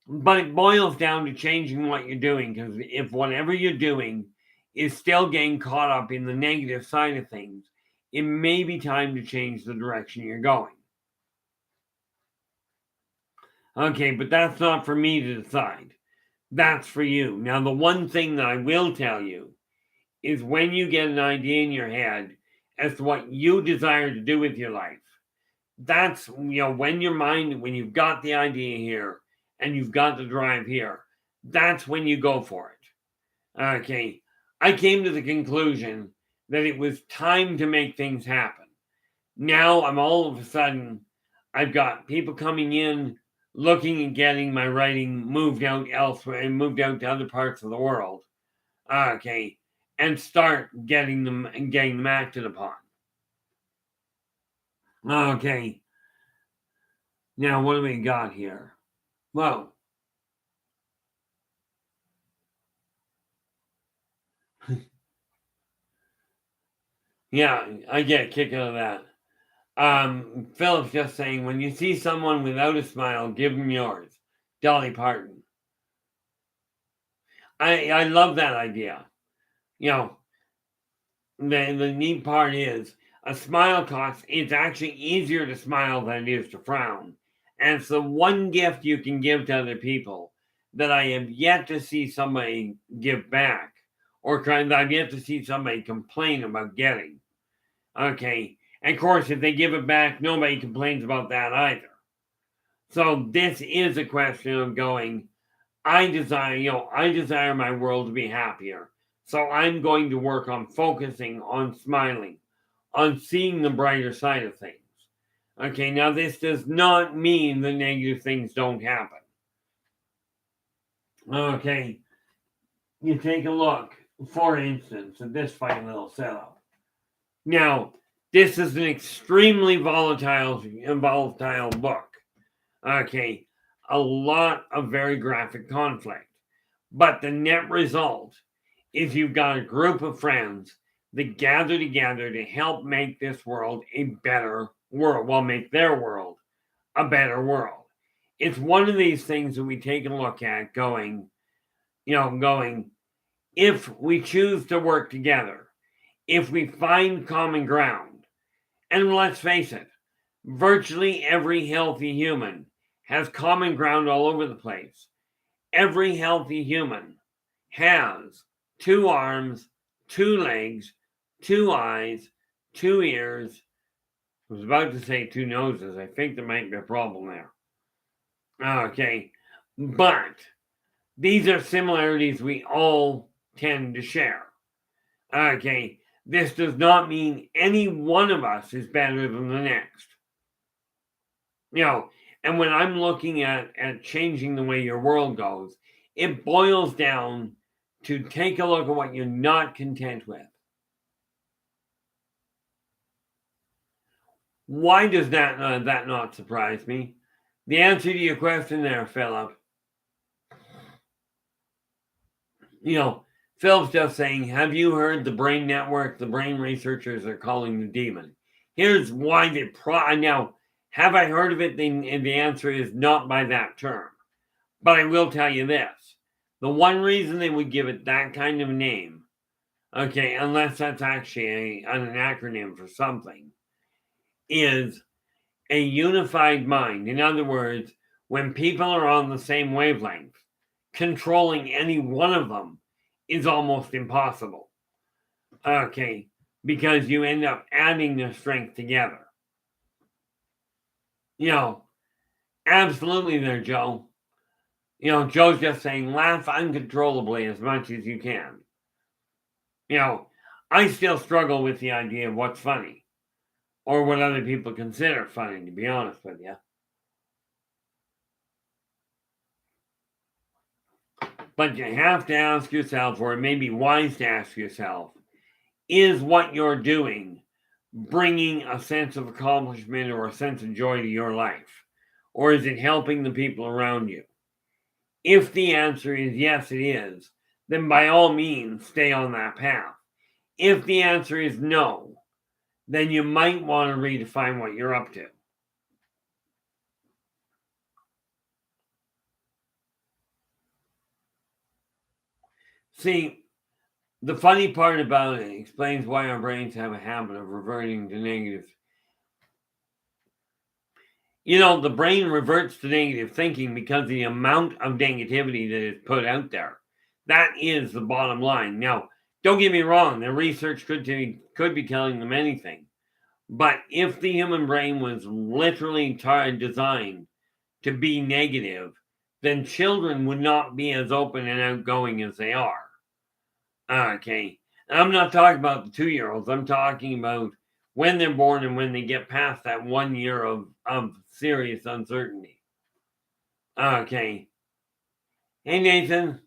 Speaker 1: But it boils down to changing what you're doing, because if whatever you're doing is still getting caught up in the negative side of things, it may be time to change the direction you're going. Okay, but that's not for me to decide. That's for you. Now, the one thing that I will tell you is when you get an idea in your head as to what you desire to do with your life, that's, when you've got the idea here and you've got the drive here, that's when you go for it. Okay, I came to the conclusion that it was time to make things happen. Now I'm all of a sudden, I've got people coming in looking and getting my writing moved out elsewhere and moved out to other parts of the world. Okay, and start getting them acted upon. Okay, now what do we got here? Well, yeah, I get a kick out of that. Philip's just saying, when you see someone without a smile, give them yours. Dolly Parton. I love that idea. The neat part is a smile costs, it's actually easier to smile than it is to frown. And it's the one gift you can give to other people that I have yet to see somebody give back, or I've yet to see somebody complain about getting. Okay. And of course, if they give it back, nobody complains about that either. So this is a question of going, I desire my world to be happier. So I'm going to work on focusing on smiling, on seeing the brighter side of things. Okay, now this does not mean the negative things don't happen. Okay, you take a look, for instance, at this fine little setup. Now, this is an extremely volatile book. Okay, a lot of very graphic conflict. But the net result is you've got a group of friends that gather together to help make this world a better world. Well, make their world a better world. It's one of these things that we take a look at going, if we choose to work together, if we find common ground, and let's face it, virtually every healthy human has common ground all over the place. Every healthy human has 2 arms, 2 legs, 2 eyes, 2 ears. I was about to say 2 noses. I think there might be a problem there. Okay, but these are similarities we all tend to share. Okay, this does not mean any one of us is better than the next. And when I'm looking at changing the way your world goes, it boils down to take a look at what you're not content with. Why does that not surprise me? The answer to your question there, Philip. Philip's just saying, have you heard the brain network? The brain researchers are calling the demon. Here's why now, have I heard of it? The answer is not by that term. But I will tell you this. The one reason they would give it that kind of name, okay, unless that's actually an acronym for something, is a unified mind. In other words, when people are on the same wavelength, controlling any one of them is almost impossible. Okay, because you end up adding their strength together. Absolutely there, Joe. Joe's just saying, laugh uncontrollably as much as you can. I still struggle with the idea of what's funny, or what other people consider funny, to be honest with you. But you have to ask yourself, or it may be wise to ask yourself, is what you're doing bringing a sense of accomplishment or a sense of joy to your life? Or is it helping the people around you? If the answer is yes, it is, then by all means, stay on that path. If the answer is no, then you might want to redefine what you're up to. See, the funny part about it explains why our brains have a habit of reverting to negative. The brain reverts to negative thinking because of the amount of negativity that is put out there. That is the bottom line. Now, don't get me wrong, the research could be telling them anything. But if the human brain was literally designed to be negative, then children would not be as open and outgoing as they are. Okay. And I'm not talking about the 2-year-olds. I'm talking about when they're born and when they get past that 1 year of serious uncertainty. Okay. Hey, Nathan.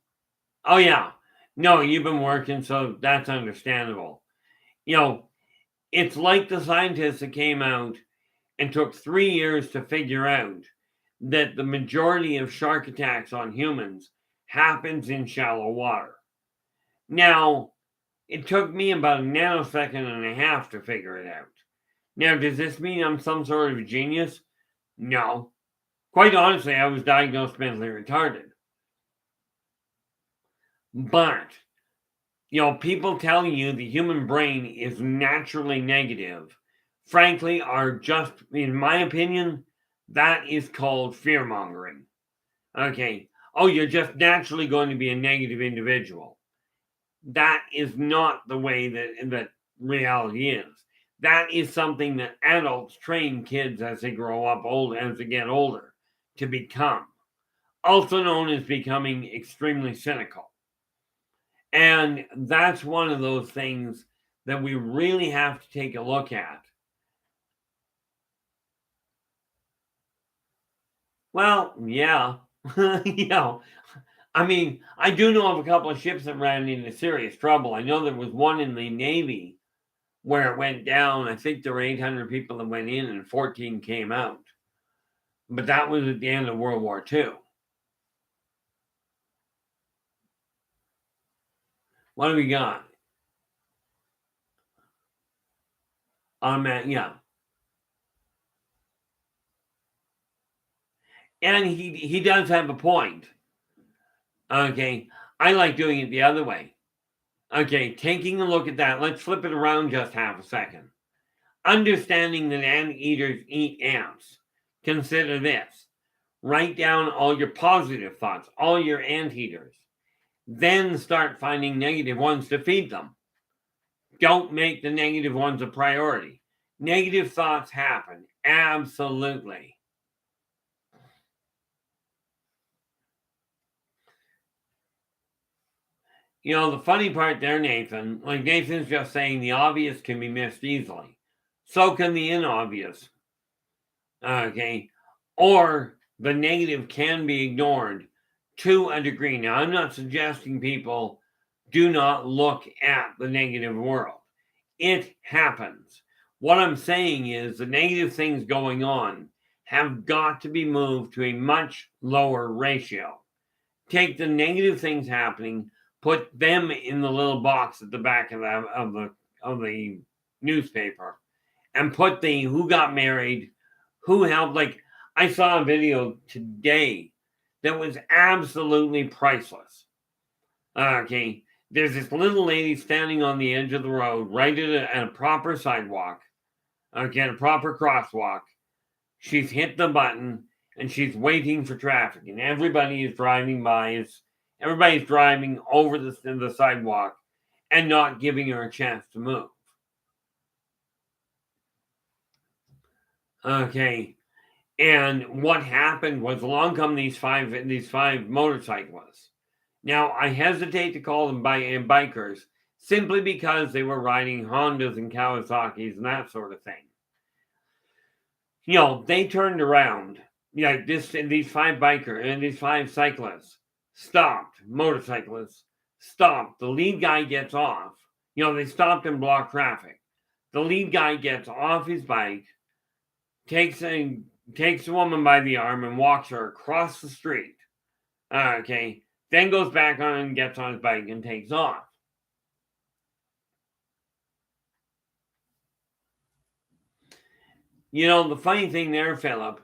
Speaker 1: Oh, yeah. No, you've been working, so that's understandable. It's like the scientists that came out and took 3 years to figure out that the majority of shark attacks on humans happens in shallow water. Now, it took me about a nanosecond and a half to figure it out. Now, does this mean I'm some sort of genius? No. Quite honestly, I was diagnosed mentally retarded. But, people telling you the human brain is naturally negative, frankly, are just, in my opinion, that is called fear-mongering. Okay. Oh, you're just naturally going to be a negative individual. That is not the way that reality is. That is something that adults train kids as they grow up as they get older to become. Also known as becoming extremely cynical. And that's one of those things that we really have to take a look at. Well, yeah. I mean, I do know of a couple of ships that ran into serious trouble. I know there was one in the Navy where it went down. I think there were 800 people that went in and 14 came out. But that was at the end of World War II. What do we got? Yeah. And he does have a point. Okay. I like doing it the other way. Okay, taking a look at that, let's flip it around just half a second. Understanding that anteaters eat ants. Consider this. Write down all your positive thoughts, all your anteaters. Then start finding negative ones to feed them. Don't make the negative ones a priority. Negative thoughts happen. Absolutely. You know, the funny part there, Nathan, like Nathan's just saying the obvious can be missed easily. So can the inobvious. Okay. Or the negative can be ignored to a degree. Now, I'm not suggesting people do not look at the negative world. It happens. What I'm saying is the negative things going on have got to be moved to a much lower ratio. Take the negative things happening, put them in the little box at the back of the newspaper, and put the who got married, who helped. Like I saw a video today that was absolutely priceless. Okay, there's this little lady standing on the edge of the road, right at a proper sidewalk, okay, a proper crosswalk. She's hit the button and she's waiting for traffic, and everybody is driving by. Everybody's driving over the sidewalk and not giving her a chance to move. Okay, and what happened was along come these five motorcyclists. Now I hesitate to call them bikers simply because they were riding Hondas and Kawasaki's and that sort of thing. You know, they turned around. Like these five cyclists stopped, motorcyclists stopped. The lead guy gets off. You know, they stopped and blocked traffic. The lead guy gets off his bike, takes the woman by the arm and walks her across the street. Okay. Then goes back on and gets on his bike and takes off. You know, the funny thing there, Philip,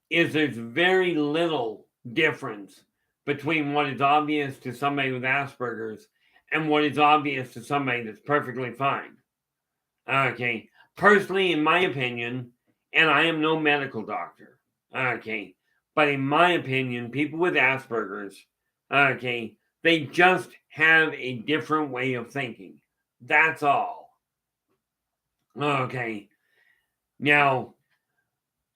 Speaker 1: is there's very little difference between what is obvious to somebody with Asperger's and what is obvious to somebody that's perfectly fine. Okay. Personally, in my opinion, and I am no medical doctor, okay, but in my opinion, people with Asperger's, okay, they just have a different way of thinking. That's all. Okay. Now,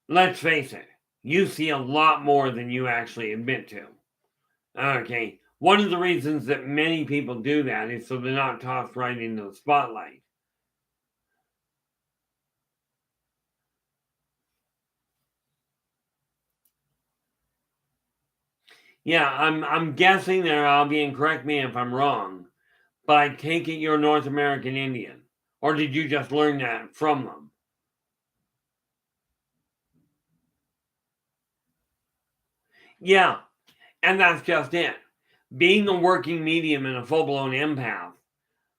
Speaker 1: let's face it, you see a lot more than you actually admit to. Okay. One of the reasons that many people do that is so they're not tossed right into the spotlight. Yeah, I'm guessing there, Albie, and correct me if I'm wrong, but I take it you're North American Indian. Or did you just learn that from them? Yeah, and that's just it. Being a working medium and a full-blown empath,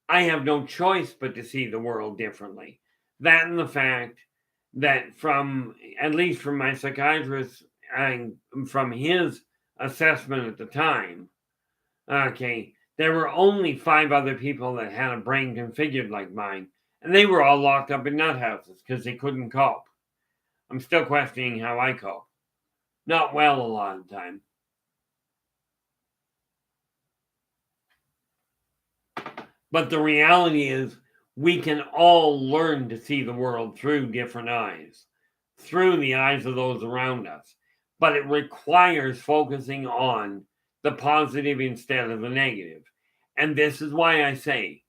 Speaker 1: I have no choice but to see the world differently. That and the fact that from, at least from my psychiatrist and from his assessment at the time, okay, there were only 5 other people that had a brain configured like mine, and they were all locked up in nut houses because they couldn't cope. I'm still questioning how I cope. Not well a lot of the time. But the reality is, we can all learn to see the world through different eyes, through the eyes of those around us. But it requires focusing on the positive instead of the negative. And this is why I say,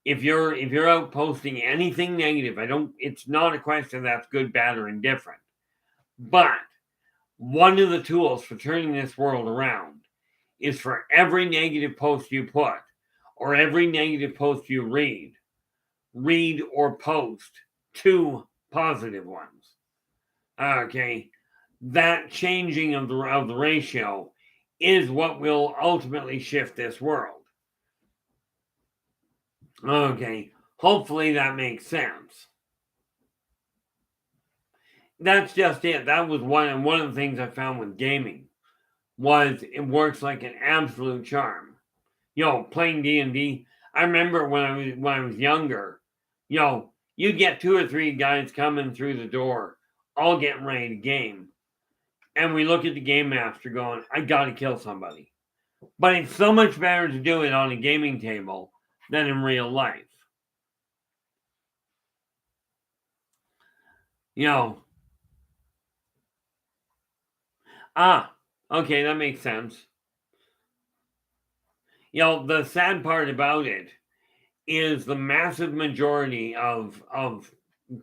Speaker 1: if you're out posting anything negative, it's not a question that's good, bad, or indifferent. But one of the tools for turning this world around is for every negative post you put or every negative post you read or post 2 positive ones. Okay, that changing of the ratio is what will ultimately shift this world. Okay, hopefully that makes sense. That's just it. That was one of the things I found with gaming was it works like an absolute charm. You know, playing D&D. I remember when I was younger, you know, you get 2 or 3 guys coming through the door, all getting ready to game. And we look at the game master going, I gotta kill somebody. But it's so much better to do it on a gaming table than in real life. You know, ah, okay, that makes sense. The sad part about it is the massive majority of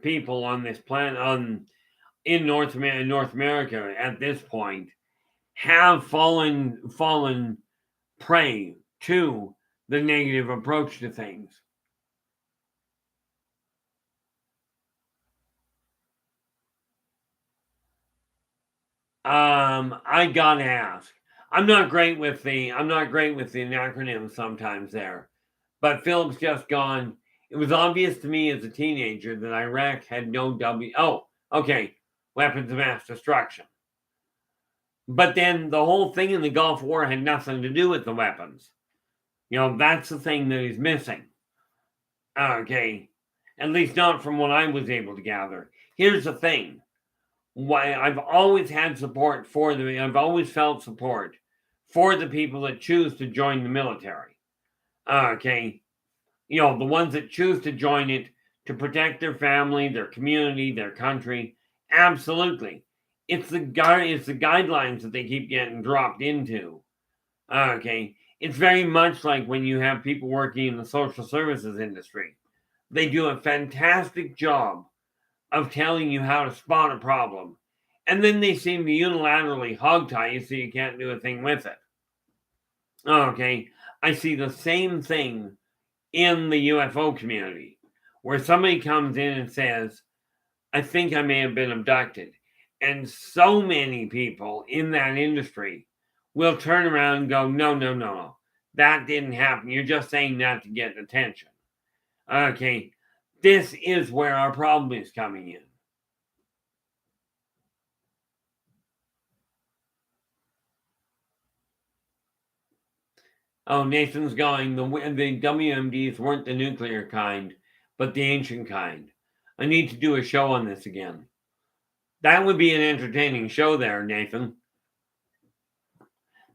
Speaker 1: people on this planet in North America at this point have fallen prey to the negative approach to things. I gotta ask. I'm not great with the acronyms sometimes there. But Philip's just gone. It was obvious to me as a teenager that Iraq had no okay, weapons of mass destruction. But then the whole thing in the Gulf War had nothing to do with the weapons. That's the thing that he's missing. Okay. At least not from what I was able to gather. Here's the thing. Why I've always had support for I've always felt support for the people that choose to join the military. Okay. The ones that choose to join it to protect their family, their community, their country. Absolutely. It's the guidelines that they keep getting dropped into. Okay. It's very much like when you have people working in the social services industry. They do a fantastic job of telling you how to spot a problem. And then they seem to unilaterally hogtie you so you can't do a thing with it. Okay. I see the same thing in the UFO community where somebody comes in and says, I think I may have been abducted. And so many people in that industry will turn around and go, no, no, no, that didn't happen. You're just saying that to get attention. Okay, this is where our problem is coming in. Oh, Nathan's going, the WMDs weren't the nuclear kind, but the ancient kind. I need to do a show on this again. That would be an entertaining show there, Nathan.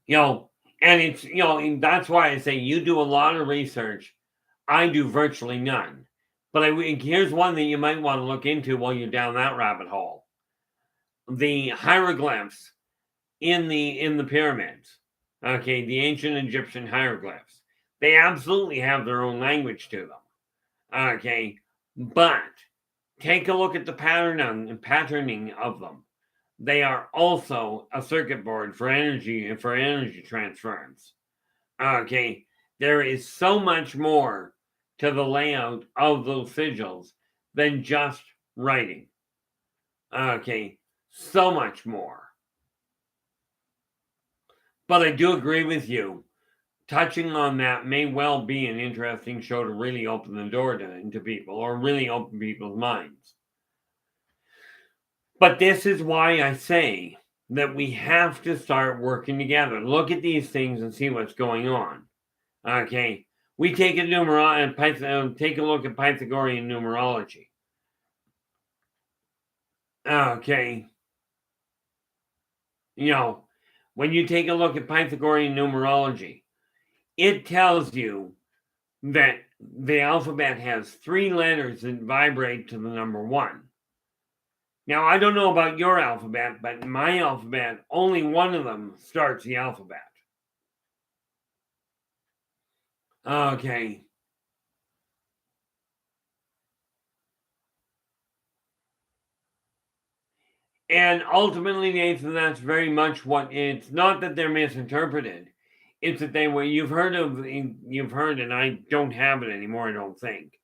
Speaker 1: And it's, and that's why I say you do a lot of research. I do virtually none. But here's one that you might want to look into while you're down that rabbit hole. The hieroglyphs in the pyramids. Okay, the ancient Egyptian hieroglyphs. They absolutely have their own language to them. Okay, but take a look at the patterning of them. They are also a circuit board for energy transference. Okay, there is so much more to the layout of those sigils than just writing. Okay, so much more. But I do agree with you. Touching on that may well be an interesting show to really open the door to people or really open people's minds. But this is why I say that we have to start working together. Look at these things and see what's going on. Okay, we take take a look at Pythagorean numerology. Okay, when you take a look at Pythagorean numerology, it tells you that the alphabet has 3 letters that vibrate to the number 1. Now, I don't know about your alphabet, but in my alphabet, only one of them starts the alphabet. Okay. And ultimately, Nathan, that's very much what it's not that they're misinterpreted. It's that you've heard, and I don't have it anymore, I don't think.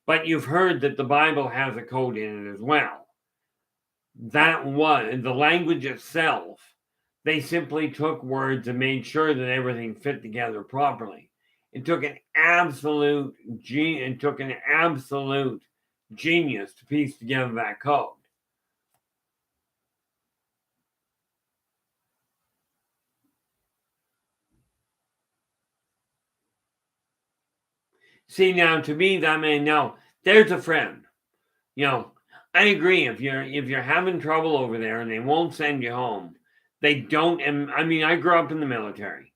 Speaker 1: But you've heard that the Bible has a code in it as well. That was the language itself. They simply took words and made sure that everything fit together properly. It took an absolute genius to piece together that code. See, now to me, that man, no, there's a friend. I agree. If you're having trouble over there and they won't send you home, they don't. And I mean, I grew up in the military.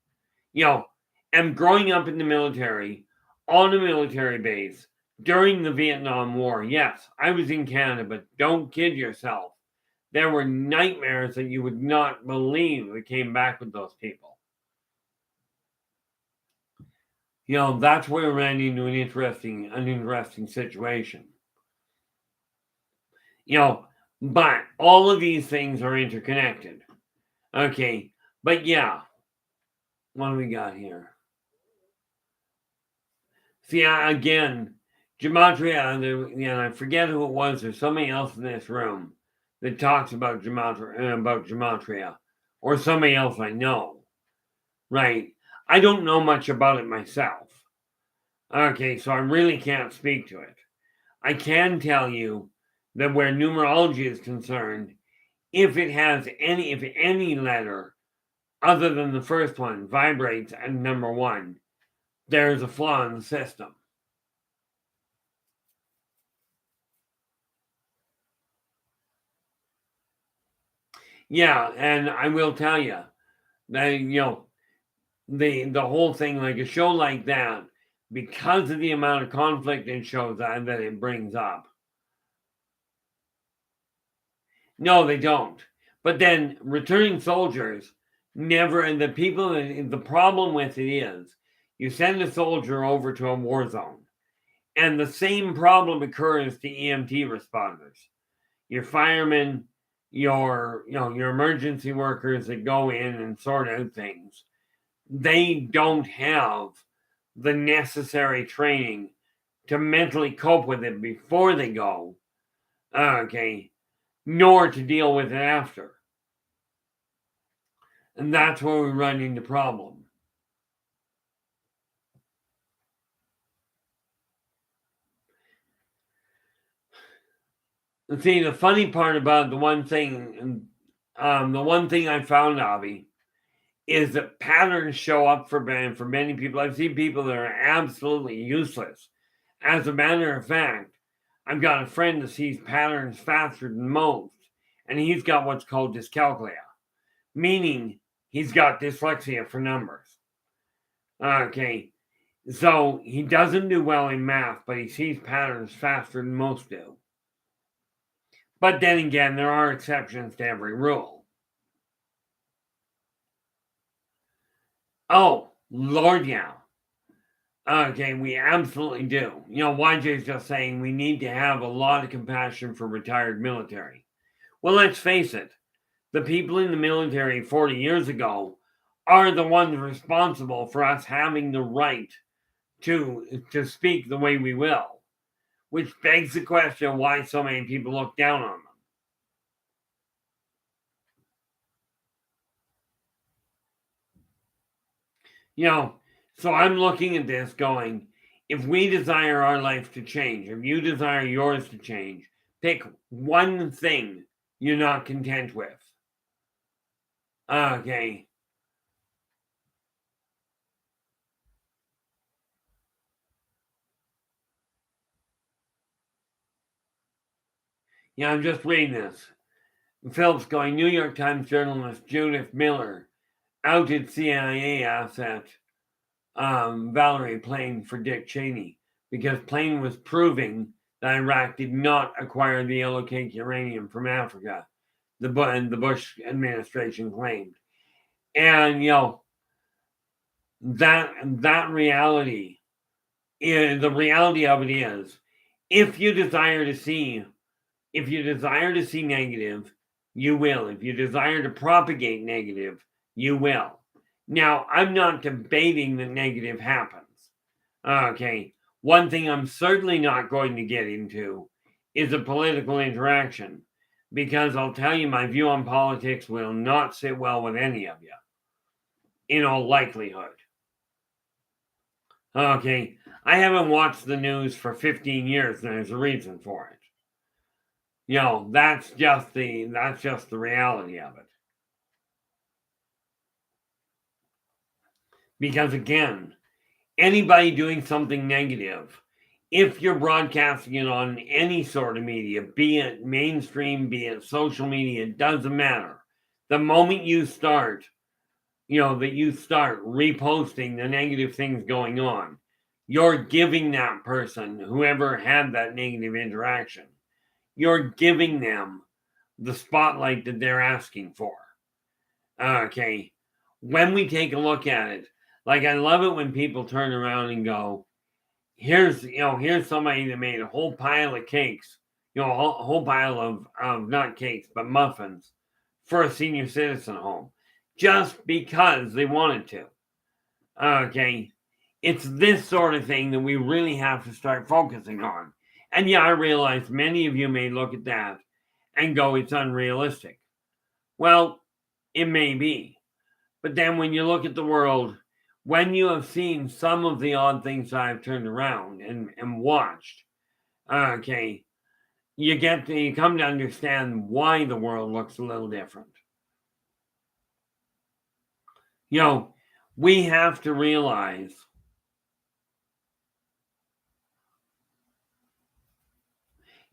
Speaker 1: And growing up in the military, on a military base, During the Vietnam War, yes, I was in Canada, but don't kid yourself. There were nightmares that you would not believe that came back with those people. That's where we ran into an interesting situation. But all of these things are interconnected. Okay, but yeah, what do we got here? See, again, gematria, I forget who it was. There's somebody else in this room that talks about gematria, or somebody else I know, right? I don't know much about it myself. Okay, so I really can't speak to it. I can tell you that where numerology is concerned, if any letter other than the first one vibrates at number 1, there's a flaw in the system. Yeah, and I will tell you that the whole thing, like a show like that, because of the amount of conflict it shows that it brings up. No, they don't. But then returning soldiers never, and the problem with it is you send a soldier over to a war zone, and the same problem occurs to EMT responders. Your firemen, your emergency workers that go in and sort out things, they don't have the necessary training to mentally cope with it before they go, okay, nor to deal with it after. And that's where we run into problem. See, the funny part about the one thing I found, Avi, is that patterns show up for many people. I've seen people that are absolutely useless. As a matter of fact, I've got a friend that sees patterns faster than most, and he's got what's called dyscalculia, meaning he's got dyslexia for numbers. Okay, so he doesn't do well in math, but he sees patterns faster than most do. But then again, there are exceptions to every rule. Oh, Lord, yeah. Okay, we absolutely do. YJ's just saying we need to have a lot of compassion for retired military. Well, let's face it. The people in the military 40 years ago are the ones responsible for us having the right to speak the way we will, which begs the question why so many people look down on them. So I'm looking at this going, if we desire our life to change, if you desire yours to change, pick one thing you're not content with. Okay. I'm just reading this. Phillips going, New York Times journalist Judith Miller outed CIA asset Valerie Plame for Dick Cheney because Plame was proving that Iraq did not acquire the yellow cake uranium from Africa, the Bush administration claimed. And that reality is the reality of it is, if you desire to see negative, you will. If you desire to propagate negative, you will. Now, I'm not debating that negative happens. Okay. One thing I'm certainly not going to get into is a political interaction, because I'll tell you my view on politics will not sit well with any of you, in all likelihood. Okay. I haven't watched the news for 15 years, and there's a reason for it. That's just the reality of it. Because again, anybody doing something negative, if you're broadcasting it on any sort of media, be it mainstream, be it social media, it doesn't matter. The moment you start, that you start reposting the negative things going on, You're giving that person, whoever had that negative interaction, you're giving them the spotlight that they're asking for. Okay. When we take a look at it, like I love it when people turn around and go, here's somebody that made a whole pile of cakes, a whole pile of not cakes, but muffins for a senior citizen home just because they wanted to. Okay. It's this sort of thing that we really have to start focusing on. And yeah, I realize many of you may look at that and go, it's unrealistic. Well, it may be. But then when you look at the world, when you have seen some of the odd things I've turned around and watched, okay, you come to understand why the world looks a little different. We have to realize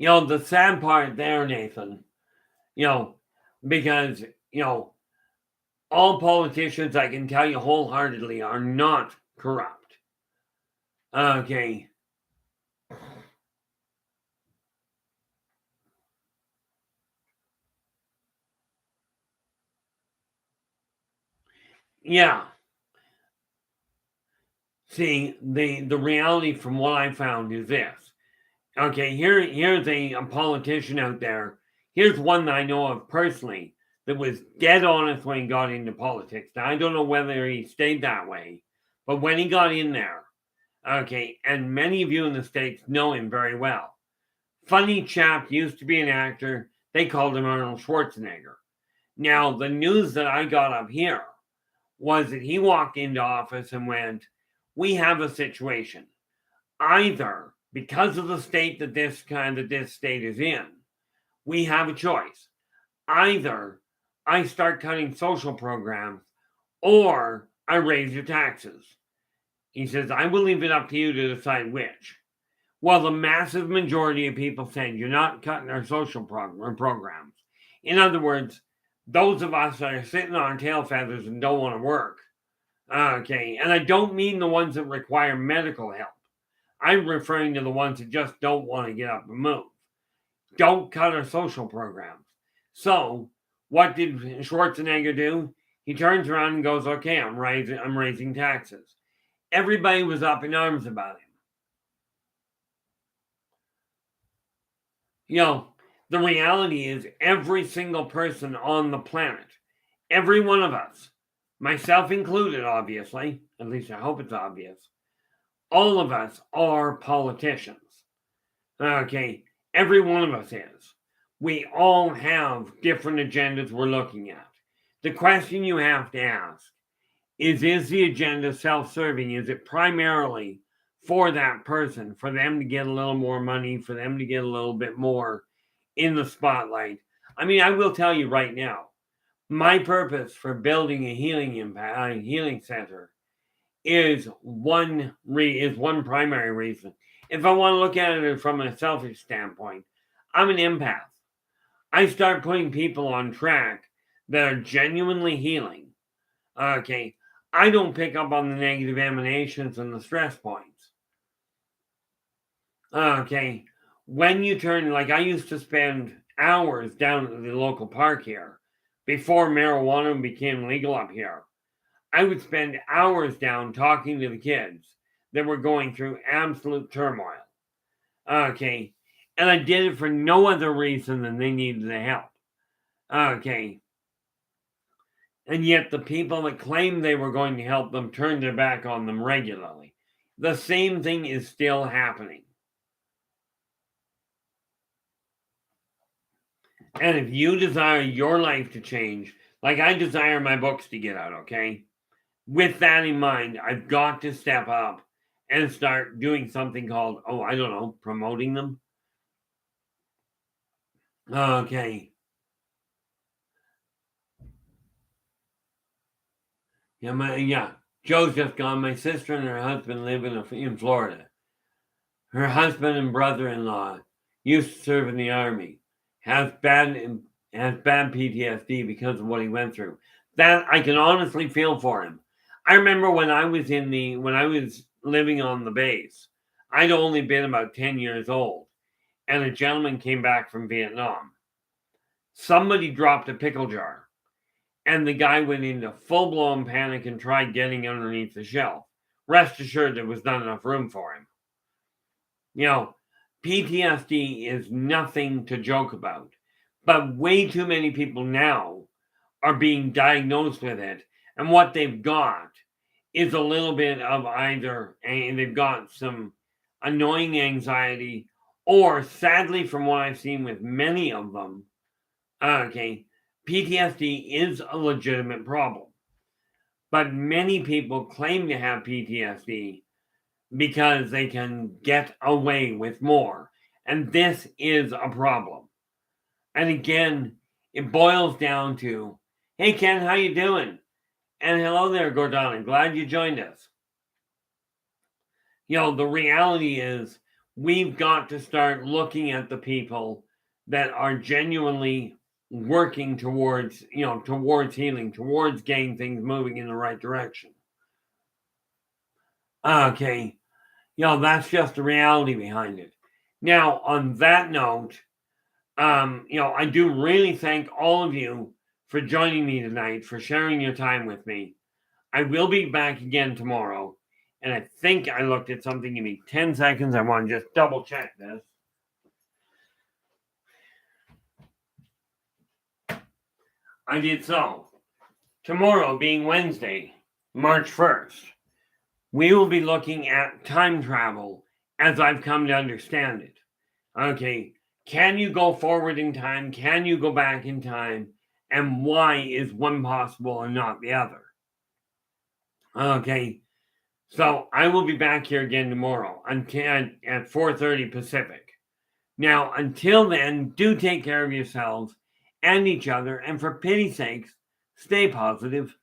Speaker 1: the sad part there, Nathan, because, all politicians, I can tell you wholeheartedly, are not corrupt. Okay. Yeah. See, the reality from what I found is this. Okay, here's a politician out there. Here's one that I know of personally that was dead honest when he got into politics. Now, I don't know whether he stayed that way, but when he got in there, okay, and many of you in the States know him very well. Funny chap, used to be an actor. They called him Arnold Schwarzenegger. Now, the news that I got up here was that he walked into office and went, we have a situation. Either because of the state that this state is in, we have a choice. Either I start cutting social programs or I raise your taxes. He says, I will leave it up to you to decide which. Well, the massive majority of people said, you're not cutting our social programs. In other words, those of us that are sitting on our tail feathers and don't want to work. Okay, and I don't mean the ones that require medical help. I'm referring to the ones that just don't want to get up and move. Don't cut our social programs. So, what did Schwarzenegger do? He turns around and goes, okay, I'm raising taxes. Everybody was up in arms about him. The reality is every single person on the planet, every one of us, myself included, obviously, at least I hope it's obvious, all of us are politicians. Okay, every one of us is. We all have different agendas we're looking at. The question you have to ask is the agenda self-serving? Is it primarily for that person, for them to get a little more money, for them to get a little bit more in the spotlight? I mean, I will tell you right now, my purpose for building a healing center is one primary reason. If I want to look at it from a selfish standpoint, I'm an empath. I start putting people on track that are genuinely healing. Okay, I don't pick up on the negative emanations and the stress points. Okay, when you turn, like I used to spend hours down at the local park here before marijuana became legal up here. I would spend hours down talking to the kids that were going through absolute turmoil. Okay. And I did it for no other reason than they needed the help. Okay. And yet the people that claimed they were going to help them turned their back on them regularly. The same thing is still happening. And if you desire your life to change, like I desire my books to get out, okay? With that in mind, I've got to step up and start doing something called, promoting them. Okay. Yeah. Joe's just gone. My sister and her husband live in Florida. Her husband and brother-in-law used to serve in the army. Has bad PTSD because of what he went through. That I can honestly feel for him. I remember when I was living on the base. I'd only been about 10 years old, and a gentleman came back from Vietnam. Somebody dropped a pickle jar, and the guy went into full-blown panic and tried getting underneath the shelf. Rest assured there was not enough room for him. PTSD is nothing to joke about, but way too many people now are being diagnosed with it, and what they've got is a little bit of either, and they've got some annoying anxiety, or sadly, from what I've seen with many of them, PTSD is a legitimate problem. But many people claim to have PTSD because they can get away with more. And this is a problem. And again, it boils down to, hey, Ken, how you doing? And hello there, Gordon. Glad you joined us. The reality is we've got to start looking at the people that are genuinely working towards healing, towards getting things moving in the right direction. That's just the reality behind it. Now, on that note, I do really thank all of you for joining me tonight, for sharing your time with me. I will be back again tomorrow, and I think I looked at something. Give me 10 seconds. I want to just double check this. I did so. Tomorrow, being Wednesday, March 1st, we will be looking at time travel as I've come to understand it. Can you go forward in time? Can you go back in time? And why is one possible and not the other? So I will be back here again tomorrow at 4:30 Pacific. Now, until then, do take care of yourselves and each other, and for pity's sakes, stay positive.